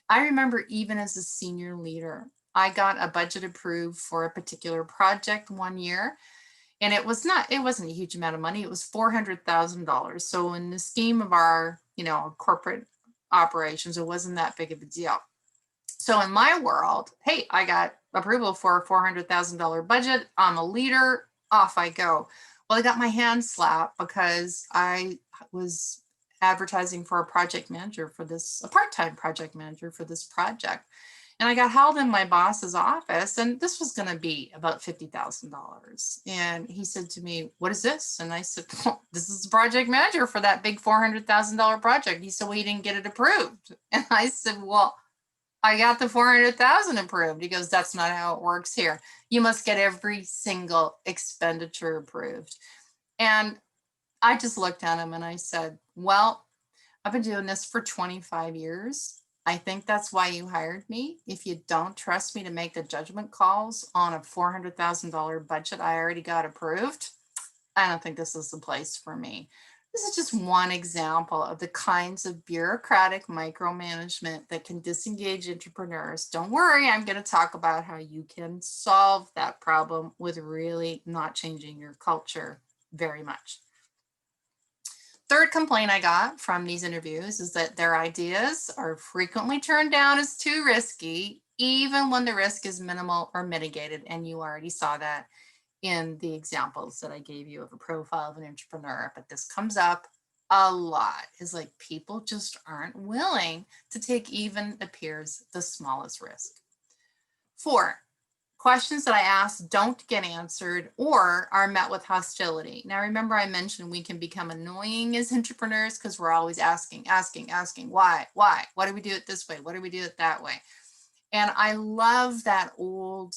I remember even as a senior leader, I got a budget approved for a particular project one year, and it wasn't a huge amount of money. It was $400,000. So in the scheme of our, corporate operations, it wasn't that big of a deal. So in my world, hey, I got approval for a $400,000 budget. I'm a leader. Off I go. Well, I got my hand slapped because I was advertising for a project manager for this, a part-time project manager for this project. And I got held in my boss's office, and this was going to be about $50,000. And he said to me, "What is this?" And I said, well, "This is the project manager for that big $400,000 project." He said, "Well, you didn't get it approved." And I said, "Well, I got the 400,000 approved." He goes, "That's not how it works here. You must get every single expenditure approved." And I just looked at him and I said, "Well, I've been doing this for 25 years. I think that's why you hired me. If you don't trust me to make the judgment calls on a $400,000 budget I already got approved, I don't think this is the place for me." This is just one example of the kinds of bureaucratic micromanagement that can disengage entrepreneurs. Don't worry, I'm going to talk about how you can solve that problem with really not changing your culture very much. Third complaint I got from these interviews is that their ideas are frequently turned down as too risky, even when the risk is minimal or mitigated. And you already saw that in the examples that I gave you of a profile of an entrepreneur, but this comes up a lot, is like people just aren't willing to take even appears the smallest risk. 4, questions that I ask don't get answered or are met with hostility. Now, remember I mentioned we can become annoying as entrepreneurs because we're always asking, why, why do we do it this way? Why do we do it that way? And I love that old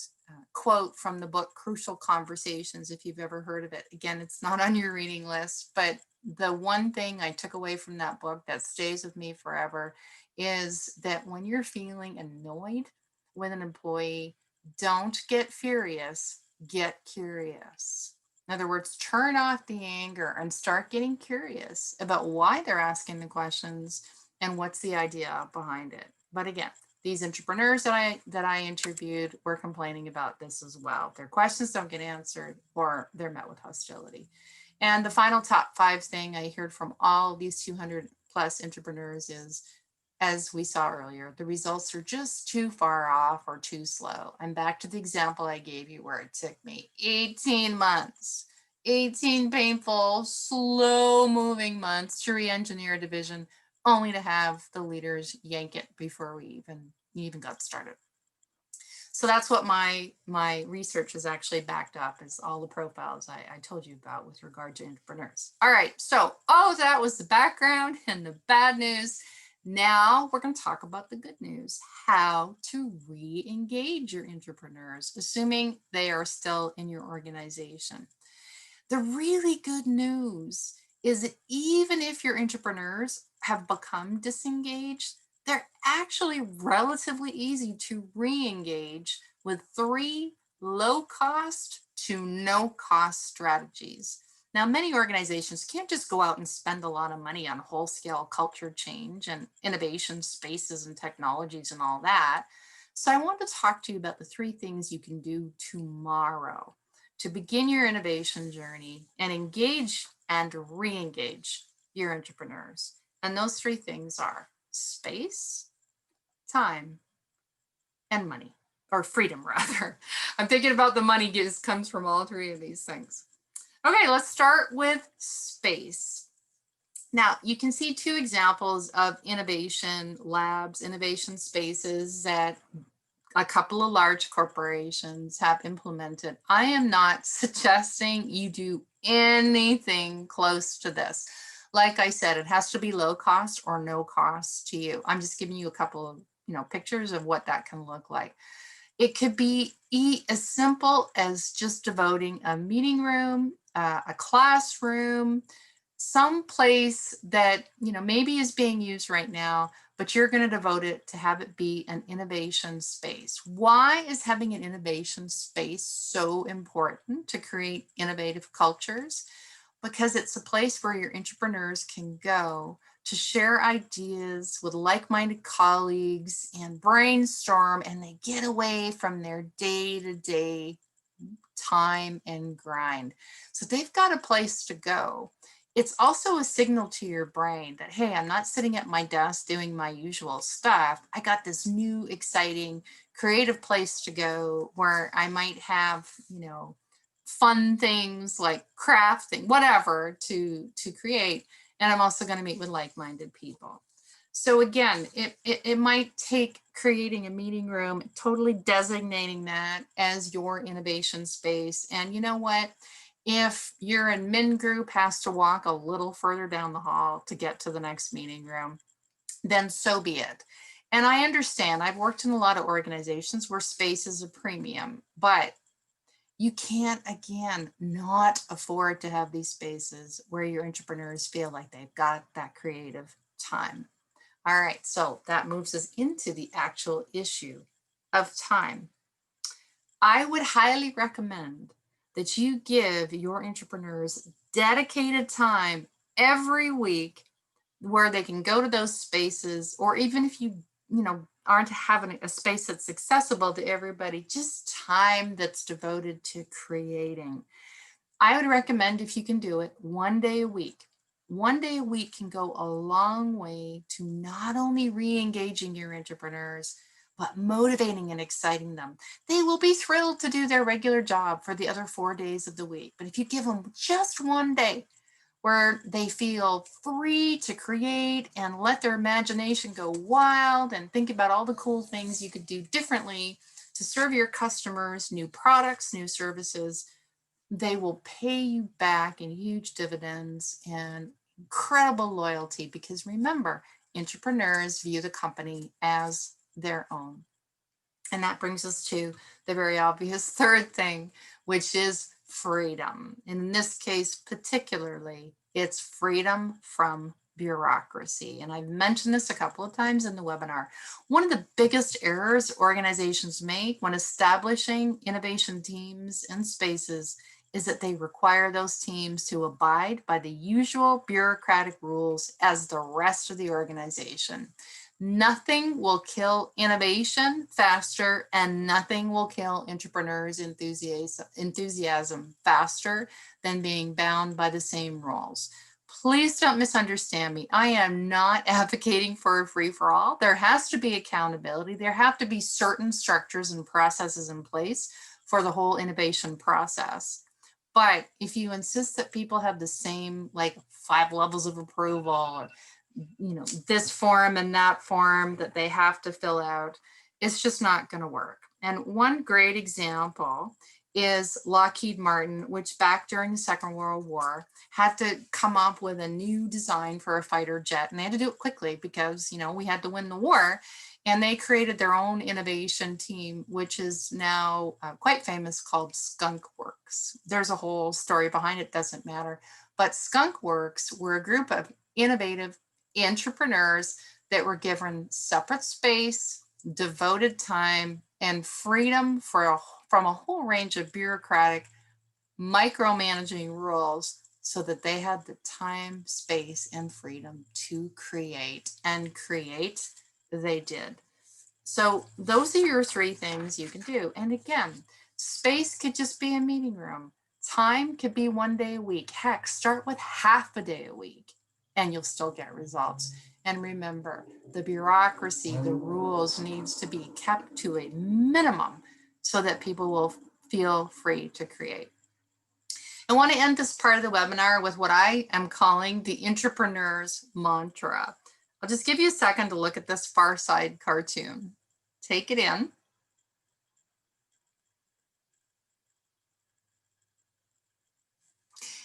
quote from the book Crucial Conversations, if you've ever heard of it. Again, it's not on your reading list, but the one thing I took away from that book that stays with me forever is that when you're feeling annoyed with an employee, don't get furious, get curious. In other words, turn off the anger and start getting curious about why they're asking the questions and what's the idea behind it. But again, these entrepreneurs that I interviewed were complaining about this as well. Their questions don't get answered or they're met with hostility. And the final top 5 thing I heard from all these 200 plus entrepreneurs is, as we saw earlier, the results are just too far off or too slow. I'm back to the example I gave you where it took me 18 months, 18 painful, slow moving months to re-engineer a division, only to have the leaders yank it before we even got started. So that's what my research has actually backed up, is all the profiles I told you about with regard to entrepreneurs. All right, so all of that was the background and the bad news. Now we're going to talk about the good news, how to re-engage your entrepreneurs, assuming they are still in your organization. The really good news is that even if your entrepreneurs have become disengaged, they're actually relatively easy to re-engage with 3 low cost to no cost strategies. Now, many organizations can't just go out and spend a lot of money on whole scale culture change and innovation spaces and technologies and all that. So I want to talk to you about the three things you can do tomorrow to begin your innovation journey and engage and re-engage your entrepreneurs. And those three things are space, time, and money, or freedom rather. I'm thinking about the money comes from all three of these things. Okay, let's start with space. Now, you can see two examples of innovation labs, innovation spaces that a couple of large corporations have implemented. I am not suggesting you do anything close to this. Like I said, it has to be low cost or no cost to you. I'm just giving you a couple of pictures of what that can look like. It could be as simple as just devoting a meeting room, a classroom, some place that maybe is being used right now, but you're going to devote it to have it be an innovation space. Why is having an innovation space so important to create innovative cultures? Because it's a place where your entrepreneurs can go to share ideas with like-minded colleagues and brainstorm, and they get away from their day-to-day time and grind. So they've got a place to go. It's also a signal to your brain that, hey, I'm not sitting at my desk doing my usual stuff. I got this new, exciting, creative place to go where I might have, fun things like crafting, whatever to create. And I'm also going to meet with like-minded people. So again, it might take creating a meeting room, totally designating that as your innovation space. And you know what? If your admin group has to walk a little further down the hall to get to the next meeting room, then so be it. And I understand, I've worked in a lot of organizations where space is a premium, but you can't, again, not afford to have these spaces where your entrepreneurs feel like they've got that creative time. All right, so that moves us into the actual issue of time. I would highly recommend that you give your entrepreneurs dedicated time every week where they can go to those spaces, or even if you aren't having a space that's accessible to everybody, just time that's devoted to creating. I would recommend, if you can do it, 1 day a week. 1 day a week can go a long way to not only re-engaging your entrepreneurs, but motivating and exciting them. They will be thrilled to do their regular job for the other 4 days of the week. But if you give them just 1 day where they feel free to create and let their imagination go wild and think about all the cool things you could do differently to serve your customers, new products, new services, they will pay you back in huge dividends and incredible loyalty, because remember, entrepreneurs view the company as their own. And that brings us to the very obvious third thing, which is freedom. And in this case, particularly, it's freedom from bureaucracy. And I've mentioned this a couple of times in the webinar. One of the biggest errors organizations make when establishing innovation teams and spaces is that they require those teams to abide by the usual bureaucratic rules as the rest of the organization. Nothing will kill innovation faster, and nothing will kill entrepreneurs' enthusiasm faster than being bound by the same rules. Please don't misunderstand me. I am not advocating for a free-for-all. There has to be accountability. There have to be certain structures and processes in place for the whole innovation process. But if you insist that people have the same, like, 5 levels of approval, or this form and that form that they have to fill out, it's just not going to work. And one great example is Lockheed Martin, which back during the Second World War had to come up with a new design for a fighter jet, and they had to do it quickly because we had to win the war. And they created their own innovation team, which is now quite famous, called Skunk Works. There's a whole story behind it, doesn't matter. But Skunk Works were a group of innovative entrepreneurs that were given separate space, devoted time, and freedom from a whole range of bureaucratic micromanaging rules so that they had the time, space, and freedom to create, and create they did. So those are your three things you can do. And again, space could just be a meeting room. Time could be 1 day a week. Heck, start with half a day a week and you'll still get results. And remember, the bureaucracy, the rules needs to be kept to a minimum so that people will feel free to create. I want to end this part of the webinar with what I am calling the Intrapreneurs Mantra. I'll just give you a second to look at this Far Side cartoon. Take it in.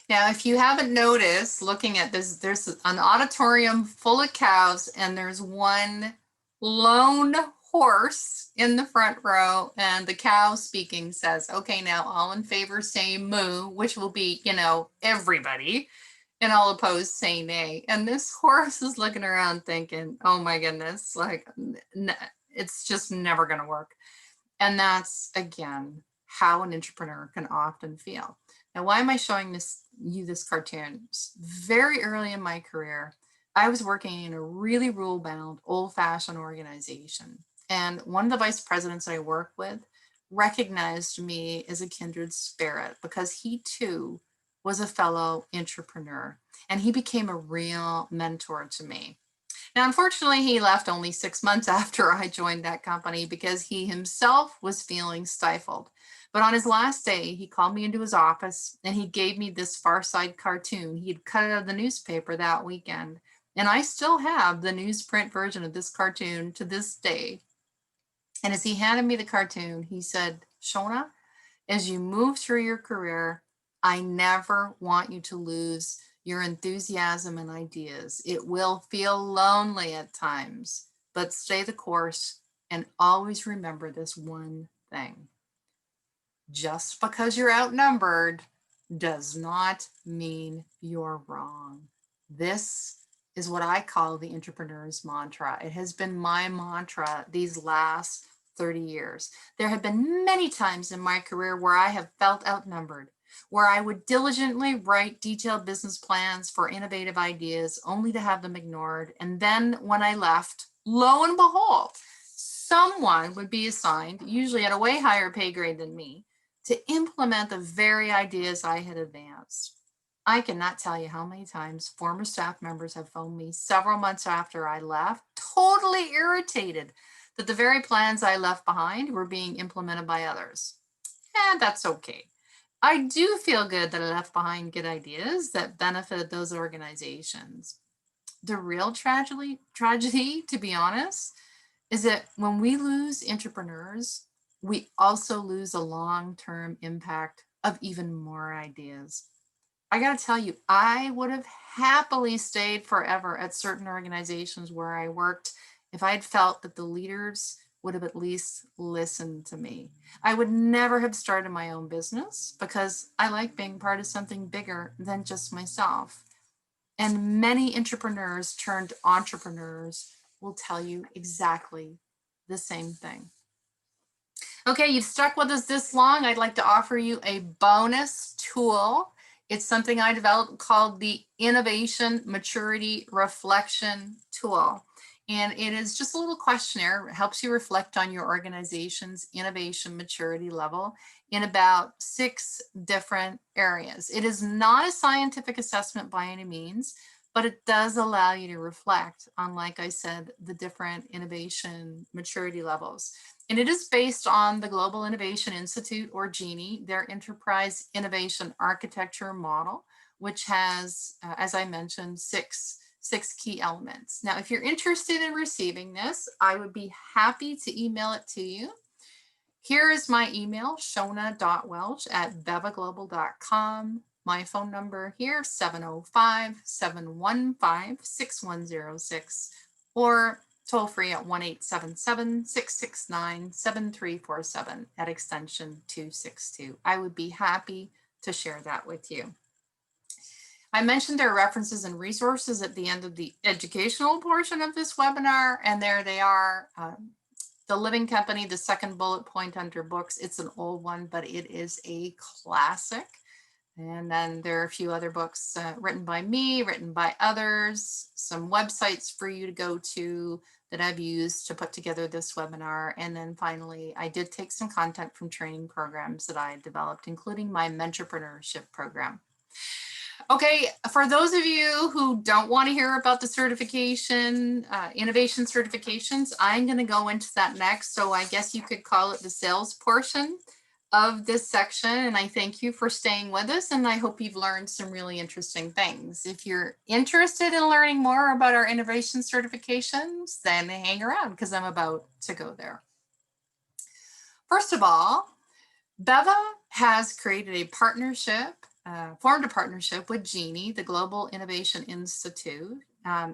Now, if you haven't noticed, looking at this, there's an auditorium full of cows and there's one lone horse in the front row, and the cow speaking says, okay, now all in favor say moo, which will be, you know, everybody, and all opposed say nay. And this horse is looking around thinking, oh my goodness, like it's just never going to work. And that's, again, how an entrepreneur can often feel. Now, why am I showing you this cartoon? Very early in my career, I was working in a really rule-bound, old-fashioned organization. And one of the vice presidents I worked with recognized me as a kindred spirit because he too was a fellow entrepreneur, and he became a real mentor to me. Now, unfortunately, he left only 6 months after I joined that company because he himself was feeling stifled. But on his last day, he called me into his office and he gave me this Far Side cartoon. He'd cut it out of the newspaper that weekend. And I still have the newsprint version of this cartoon to this day. And as he handed me the cartoon, he said, Shona, as you move through your career, I never want you to lose your enthusiasm and ideas. It will feel lonely at times, but stay the course and always remember this one thing. Just because you're outnumbered does not mean you're wrong. This is what I call the entrepreneur's mantra. It has been my mantra these last 30 years. There have been many times in my career where I have felt outnumbered, where I would diligently write detailed business plans for innovative ideas only to have them ignored. And then when I left, lo and behold, someone would be assigned, usually at a way higher pay grade than me, to implement the very ideas I had advanced. I cannot tell you how many times former staff members have phoned me several months after I left, totally irritated that the very plans I left behind were being implemented by others. And that's okay. I do feel good that I left behind good ideas that benefited those organizations. The real tragedy, to be honest, is that when we lose entrepreneurs, we also lose a long-term impact of even more ideas. I got to tell you, I would have happily stayed forever at certain organizations where I worked if I had felt that the leaders would have at least listened to me. I would never have started my own business because I like being part of something bigger than just myself. And many entrepreneurs turned entrepreneurs will tell you exactly the same thing. Okay, you've stuck with us this long. I'd like to offer you a bonus tool. It's something I developed called the Innovation Maturity Reflection Tool. And it is just a little questionnaire. It helps you reflect on your organization's innovation maturity level in about 6 different areas. It is not a scientific assessment by any means, but it does allow you to reflect on, like I said, the different innovation maturity levels. And it is based on the Global Innovation Institute, or GINI, their Enterprise Innovation Architecture model, which has, as I mentioned, six key elements. Now, if you're interested in receiving this, I would be happy to email it to you. Here is my email, shona.welch@bevaglobal.com. My phone number here, 705-715-6106, or toll free at 1-877-669-7347 at extension 262. I would be happy to share that with you. I mentioned there are references and resources at the end of the educational portion of this webinar, and there they are. The Living Company, the second bullet point under books, it's an old one, but it is a classic. And then there are a few other books written by me, written by others, some websites for you to go to that I've used to put together this webinar. And then finally, I did take some content from training programs that I developed, including my mentorpreneurship program. Okay, for those of you who don't want to hear about the certification, innovation certifications, I'm going to go into that next. So I guess you could call it the sales portion of this section. And I thank you for staying with us. And I hope you've learned some really interesting things. If you're interested in learning more about our innovation certifications, then hang around because I'm about to go there. First of all, BEVA has created a partnership, formed a partnership with Genie, the Global Innovation Institute,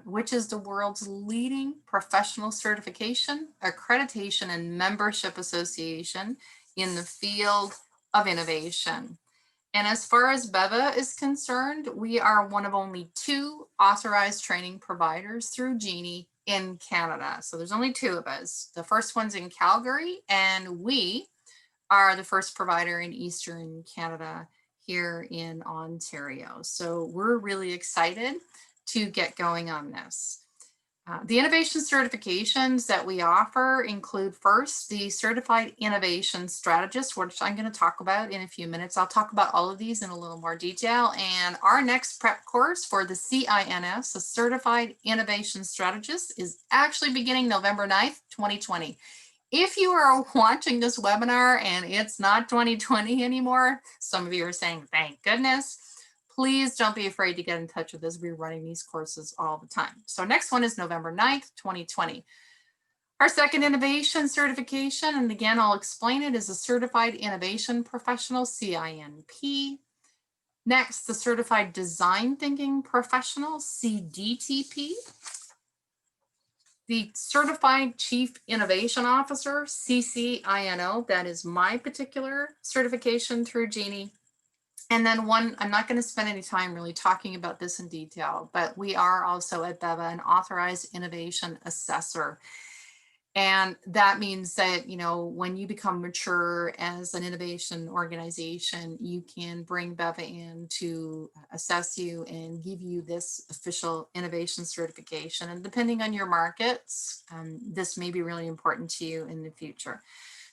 which is the world's leading professional certification, accreditation, and membership association in the field of innovation. And as far as BEVA is concerned, we are one of only 2 authorized training providers through Genie in Canada. So there's only 2 of us. The first one's in Calgary, and we are the first provider in Eastern Canada here in Ontario. So we're really excited to get going on this. The innovation certifications that we offer include first the Certified Innovation Strategist, which I'm going to talk about in a few minutes. I'll talk about all of these in a little more detail. And our next prep course for the CINS, the Certified Innovation Strategist, is actually beginning November 9th, 2020. If you are watching this webinar and it's not 2020 anymore, some of you are saying, thank goodness, please don't be afraid to get in touch with us. We're running these courses all the time. So next one is November 9th, 2020. Our second innovation certification, and again, I'll explain it, is a Certified Innovation Professional, CINP. Next, the Certified Design Thinking Professional, CDTP. The Certified Chief Innovation Officer, CCINO, that is my particular certification through Genie. And then one, I'm not going to spend any time really talking about this in detail, but we are also at BEVA an authorized innovation assessor. And that means that, you know, when you become mature as an innovation organization, you can bring BEVA in to assess you and give you this official innovation certification. And depending on your markets, this may be really important to you in the future.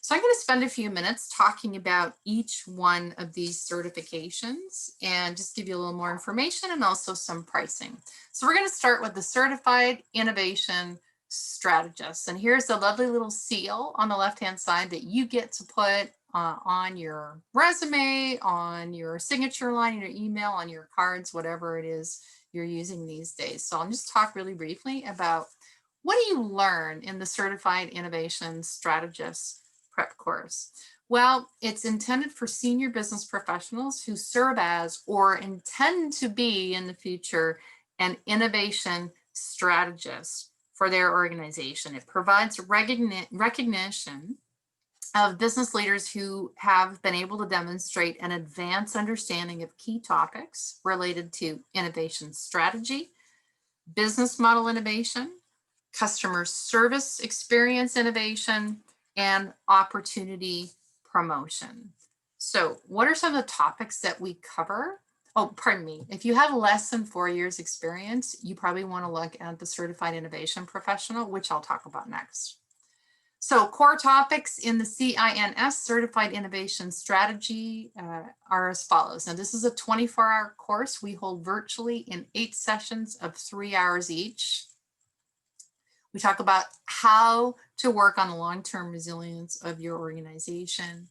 So I'm going to spend a few minutes talking about each one of these certifications and just give you a little more information and also some pricing. So we're going to start with the Certified Innovation Strategist. And here's the lovely little seal on the left-hand side that you get to put on your resume, on your signature line, in your email, on your cards, whatever it is you're using these days. So I'll just talk really briefly about what do you learn in the Certified Innovation Strategist prep course. Well, it's intended for senior business professionals who serve as or intend to be in the future an innovation strategist for their organization. It provides recognition of business leaders who have been able to demonstrate an advanced understanding of key topics related to innovation strategy, business model innovation, customer service experience innovation, and opportunity promotion. So what are some of the topics that we cover? Oh, pardon me. If you have less than 4 years experience, you probably want to look at the Certified Innovation Professional, which I'll talk about next. So core topics in the CINS, Certified Innovation Strategy, are as follows. Now, this is a 24-hour course we hold virtually in 8 sessions of 3 hours each. We talk about how to work on the long-term resilience of your organization.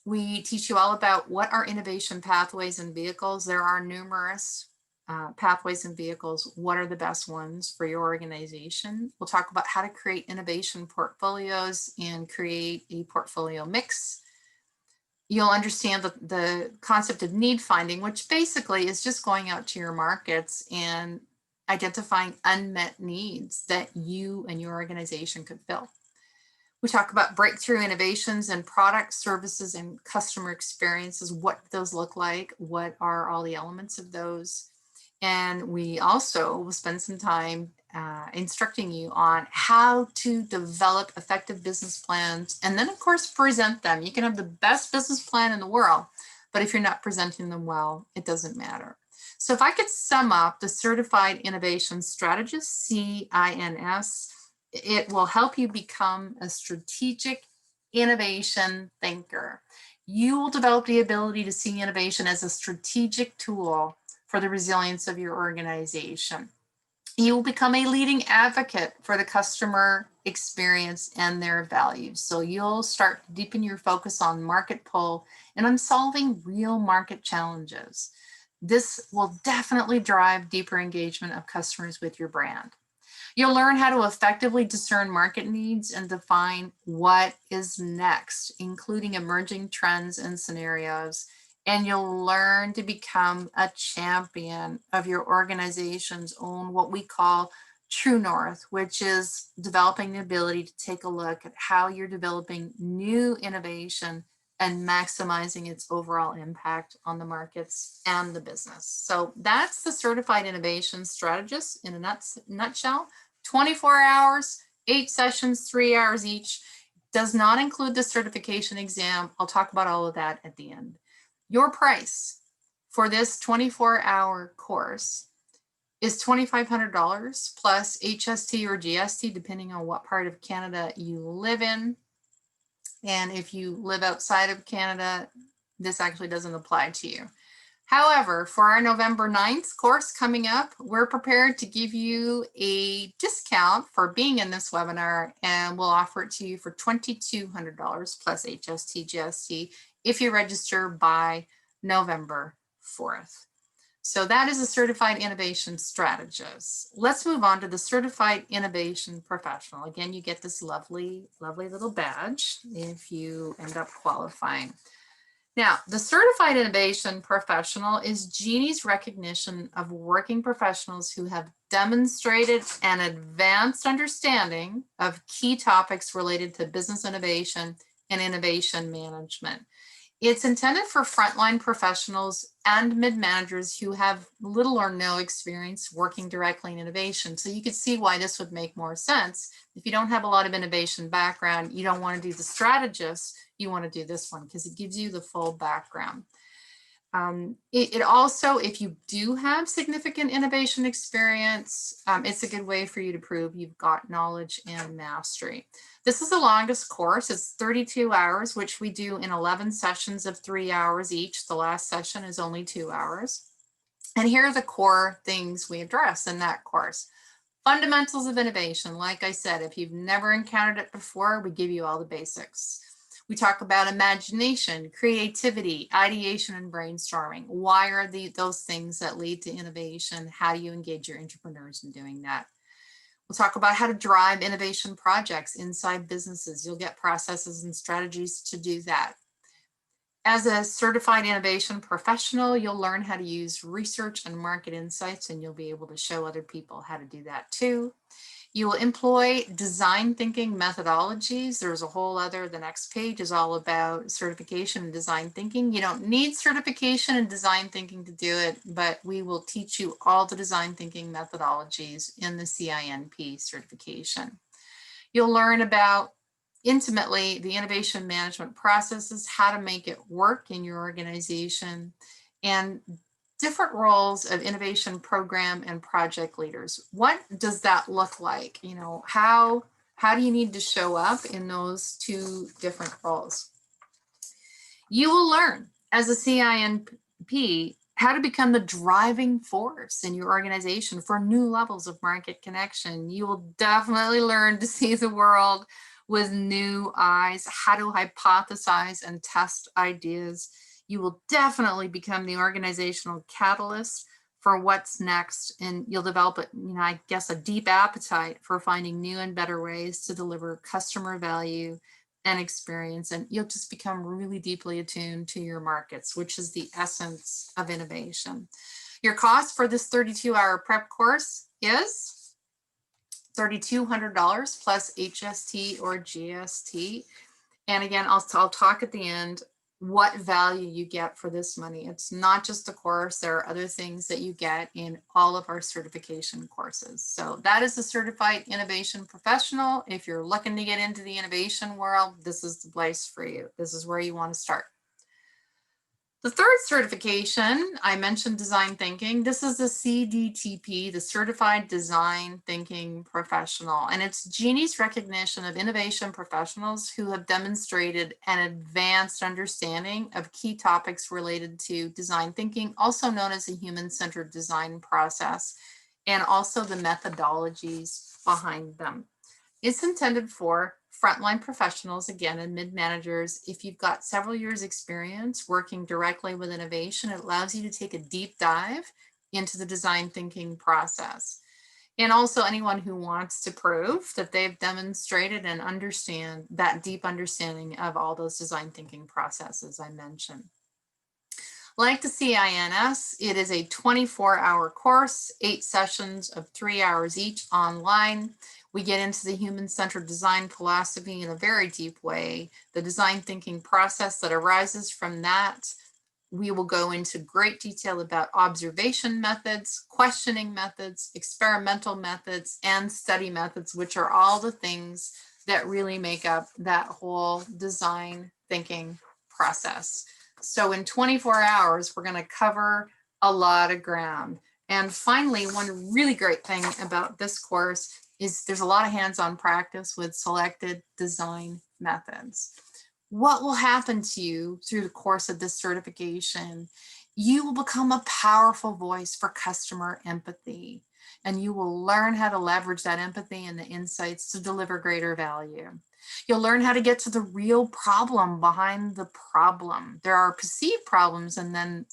We teach you all about what are innovation pathways and vehicles. There are numerous pathways and vehicles. What are the best ones for your organization? We'll talk about how to create innovation portfolios and create a portfolio mix. You'll understand the concept of need finding, which basically is just going out to your markets and identifying unmet needs that you and your organization could fill. We talk about breakthrough innovations and products, services, and customer experiences, what those look like, what are all the elements of those. And we also will spend some time instructing you on how to develop effective business plans and then, of course, present them. You can have the best business plan in the world, but if you're not presenting them well, it doesn't matter. So if I could sum up the Certified Innovation Strategist, CINS, it will help you become a strategic innovation thinker. You will develop the ability to see innovation as a strategic tool for the resilience of your organization. You will become a leading advocate for the customer experience and their values. So you'll start to deepen your focus on market pull and on solving real market challenges. This will definitely drive deeper engagement of customers with your brand. You'll learn how to effectively discern market needs and define what is next, including emerging trends and scenarios. And you'll learn to become a champion of your organization's own, what we call true north, which is developing the ability to take a look at how you're developing new innovation and maximizing its overall impact on the markets and the business. So that's the Certified Innovation Strategist in a nutshell. 24 hours, 8 sessions, 3 hours each. Does not include the certification exam. I'll talk about all of that at the end. Your price for this 24-hour course is $2,500 plus HST or GST, depending on what part of Canada you live in. And if you live outside of Canada, this actually doesn't apply to you. However, for our November 9th course coming up, we're prepared to give you a discount for being in this webinar, and we'll offer it to you for $2,200 plus HST, GST if you register by November 4th. So that is a Certified Innovation Strategist. Let's move on to the Certified Innovation Professional. Again, you get this lovely, lovely little badge if you end up qualifying. Now, the Certified Innovation Professional is Genie's recognition of working professionals who have demonstrated an advanced understanding of key topics related to business innovation and innovation management. It's intended for frontline professionals and mid-managers who have little or no experience working directly in innovation. So you could see why this would make more sense. If you don't have a lot of innovation background, you don't want to do the strategist, you want to do this one because it gives you the full background. It also, if you do have significant innovation experience, it's a good way for you to prove you've got knowledge and mastery. This is the longest course. It's 32 hours, which we do in 11 sessions of 3 hours each. The last session is only 2 hours. And here are the core things we address in that course. Fundamentals of innovation. Like I said, if you've never encountered it before, we give you all the basics. We talk about imagination, creativity, ideation, and brainstorming. Why are those things that lead to innovation? How do you engage your entrepreneurs in doing that? We'll talk about how to drive innovation projects inside businesses. You'll get processes and strategies to do that. As a certified innovation professional, you'll learn how to use research and market insights, and you'll be able to show other people how to do that too. You will employ design thinking methodologies. There's a whole other, the next page is all about certification and design thinking. You don't need certification in design thinking to do it, but we will teach you all the design thinking methodologies in the CINP certification. You'll learn about intimately the innovation management processes, how to make it work in your organization, and different roles of innovation program and project leaders. What does that look like? You know, how do you need to show up in those two different roles? You will learn as a CINP how to become the driving force in your organization for new levels of market connection. You will definitely learn to see the world with new eyes, how to hypothesize and test ideas. You will definitely become the organizational catalyst for what's next, and you'll develop, I guess, a deep appetite for finding new and better ways to deliver customer value and experience, and you'll just become really deeply attuned to your markets, which is the essence of innovation. Your cost for this 32-hour prep course is $3,200 plus HST or GST. And again, I'll talk at the end what value you get for this money. It's not just a course. There are other things that you get in all of our certification courses. So that is a Certified Innovation Professional. If you're looking to get into the innovation world, this is the place for you. This is where you want to start. The third certification, I mentioned design thinking. This is the CDTP, the Certified Design Thinking Professional, and it's Genie's recognition of innovation professionals who have demonstrated an advanced understanding of key topics related to design thinking, also known as the human-centered design process, and also the methodologies behind them. It's intended for frontline professionals, again, and mid-managers. If you've got several years experience working directly with innovation, it allows you to take a deep dive into the design thinking process. And also anyone who wants to prove that they've demonstrated and understand that deep understanding of all those design thinking processes I mentioned. Like the CINS, it is a 24-hour course, 8 sessions of 3 hours each online. We get into the human-centered design philosophy in a very deep way, the design thinking process that arises from that. We will go into great detail about observation methods, questioning methods, experimental methods, and study methods, which are all the things that really make up that whole design thinking process. So in 24 hours, we're going to cover a lot of ground. And finally, one really great thing about this course is there's a lot of hands-on practice with selected design methods. What will happen to you through the course of this certification? You will become a powerful voice for customer empathy, and you will learn how to leverage that empathy and the insights to deliver greater value. You'll learn how to get to the real problem behind the problem. There are perceived problems, and then,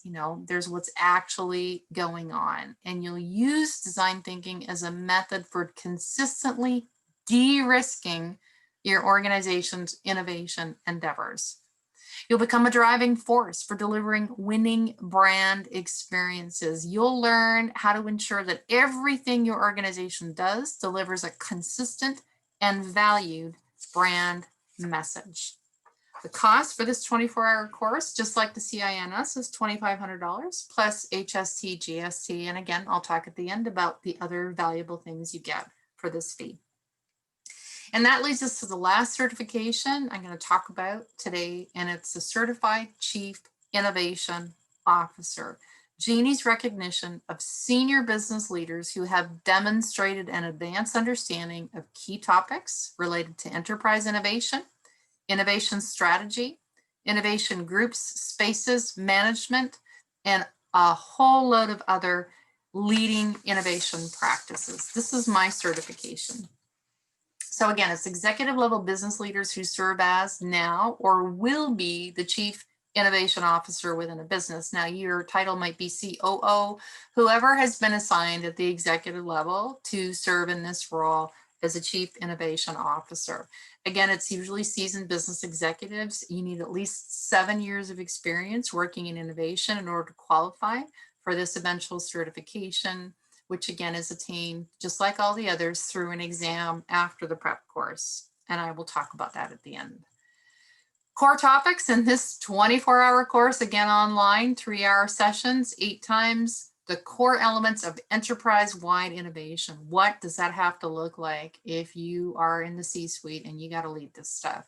there's what's actually going on. And you'll use design thinking as a method for consistently de-risking your organization's innovation endeavors. You'll become a driving force for delivering winning brand experiences. You'll learn how to ensure that everything your organization does delivers a consistent and valued brand message. The cost for this 24-hour course, just like the CINS, is $2,500 plus HST, GST. And again, I'll talk at the end about the other valuable things you get for this fee. And that leads us to the last certification I'm going to talk about today, and it's the Certified Chief Innovation Officer. Genie's recognition of senior business leaders who have demonstrated an advanced understanding of key topics related to enterprise innovation, innovation strategy, innovation groups, spaces, management, and a whole load of other leading innovation practices. This is my certification. So again, it's executive level business leaders who serve as now or will be the chief innovation officer within a business. Now your title might be COO, whoever has been assigned at the executive level to serve in this role as a chief innovation officer. Again, it's usually seasoned business executives. You need at least 7 years of experience working in innovation in order to qualify for this eventual certification, which again is attained, just like all the others, through an exam after the prep course. And I will talk about that at the end. Core topics in this 24-hour course, again online, 3-hour sessions, 8 times. The core elements of enterprise-wide innovation. What does that have to look like if you are in the C-suite and you got to lead this stuff?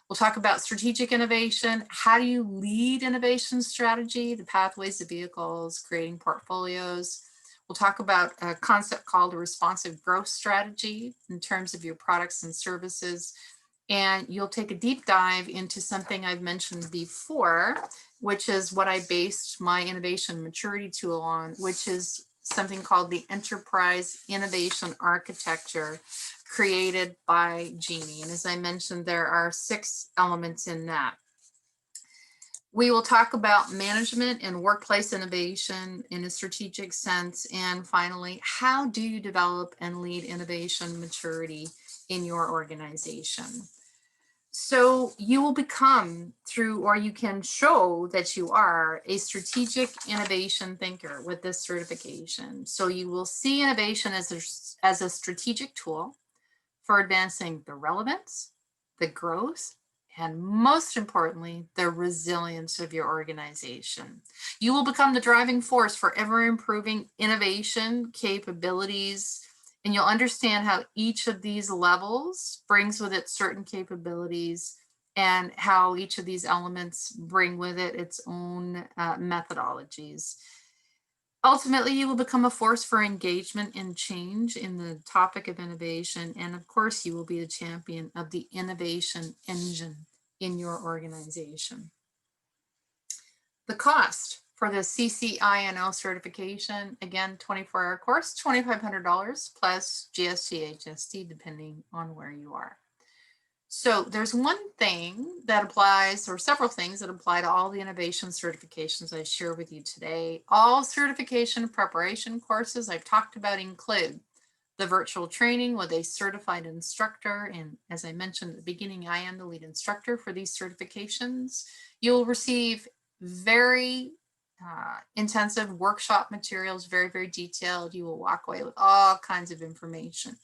We'll talk about strategic innovation. How do you lead innovation strategy? The pathways to vehicles, creating portfolios. We'll talk about a concept called a responsive growth strategy in terms of your products and services. And you'll take a deep dive into something I've mentioned before, which is what I based my innovation maturity tool on, which is something called the Enterprise Innovation Architecture created by Genie. And as I mentioned, there are 6 elements in that. We will talk about management and workplace innovation in a strategic sense. And finally, how do you develop and lead innovation maturity in your organization? So you will become through, or you can show that you are a strategic innovation thinker with this certification. So you will see innovation as a strategic tool for advancing the relevance, the growth, and most importantly, the resilience of your organization. You will become the driving force for ever improving innovation capabilities, and you'll understand how each of these levels brings with it certain capabilities and how each of these elements bring with it its own methodologies. Ultimately, you will become a force for engagement and change in the topic of innovation. And of course, you will be the champion of the innovation engine in your organization. The cost for the CCINO certification, again, 24-hour course, $2,500 plus GST, HST, depending on where you are. So there's one thing that applies, or several things that apply to all the innovation certifications I share with you today. All certification preparation courses I've talked about include the virtual training with a certified instructor. And as I mentioned at the beginning, I am the lead instructor for these certifications. You'll receive very intensive workshop materials, very, very detailed. You will walk away with all kinds of information.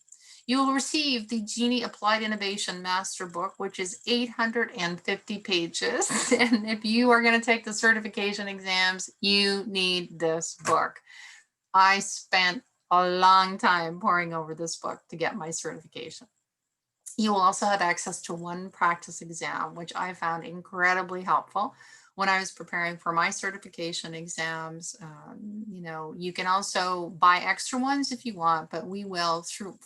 You will receive the Genie Applied Innovation Master Book, which is 850 pages. And if you are going to take the certification exams, you need this book. I spent a long time poring over this book to get my certification. You will also have access to one practice exam, which I found incredibly helpful when I was preparing for my certification exams. You can also buy extra ones if you want, but we will,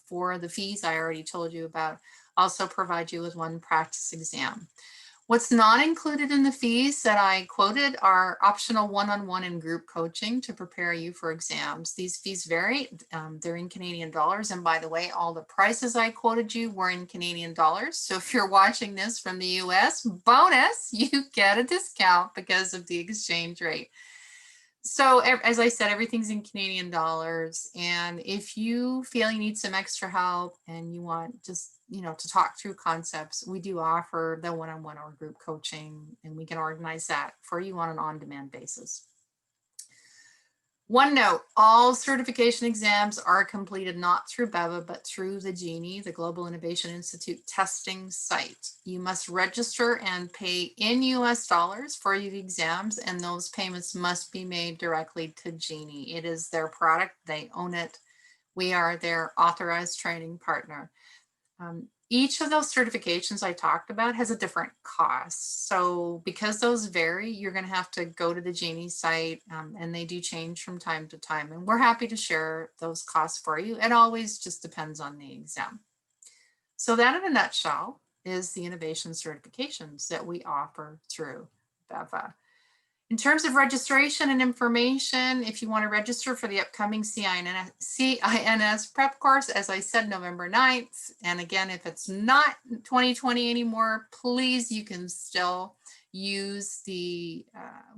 for the fees I already told you about, also provide you with one practice exam. What's not included in the fees that I quoted are optional one-on-one and group coaching to prepare you for exams. These fees vary. They're in Canadian dollars. And by the way, all the prices I quoted you were in Canadian dollars. So if you're watching this from the US, bonus, you get a discount because of the exchange rate. So as I said, everything's in Canadian dollars. And if you feel you need some extra help and you want just to talk through concepts, we do offer the one-on-one or group coaching, and we can organize that for you on an on-demand basis. One note, all certification exams are completed not through BEVA, but through the Genie, the Global Innovation Institute testing site. You must register and pay in US dollars for the exams, and those payments must be made directly to Genie. It is their product, they own it. We are their authorized training partner. Each of those certifications I talked about has a different cost. So because those vary, you're going to have to go to the Genie site, and they do change from time to time. And we're happy to share those costs for you. It always just depends on the exam. So that in a nutshell is the innovation certifications that we offer through BEVA. In terms of registration and information, if you want to register for the upcoming CINS prep course, as I said, November 9th. And again, if it's not 2020 anymore, please, you can still use the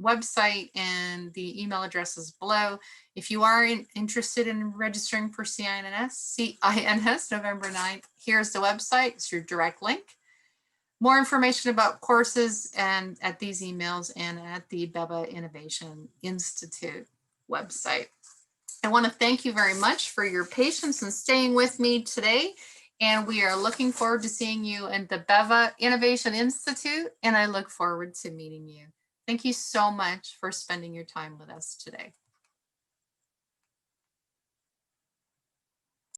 website and the email addresses below. If you are interested in registering for CINS November 9th, here's the website. It's your direct link. More information about courses and at these emails and at the BEVA Innovation Institute website. I want to thank you very much for your patience and staying with me today. And we are looking forward to seeing you at the BEVA Innovation Institute, and I look forward to meeting you. Thank you so much for spending your time with us today.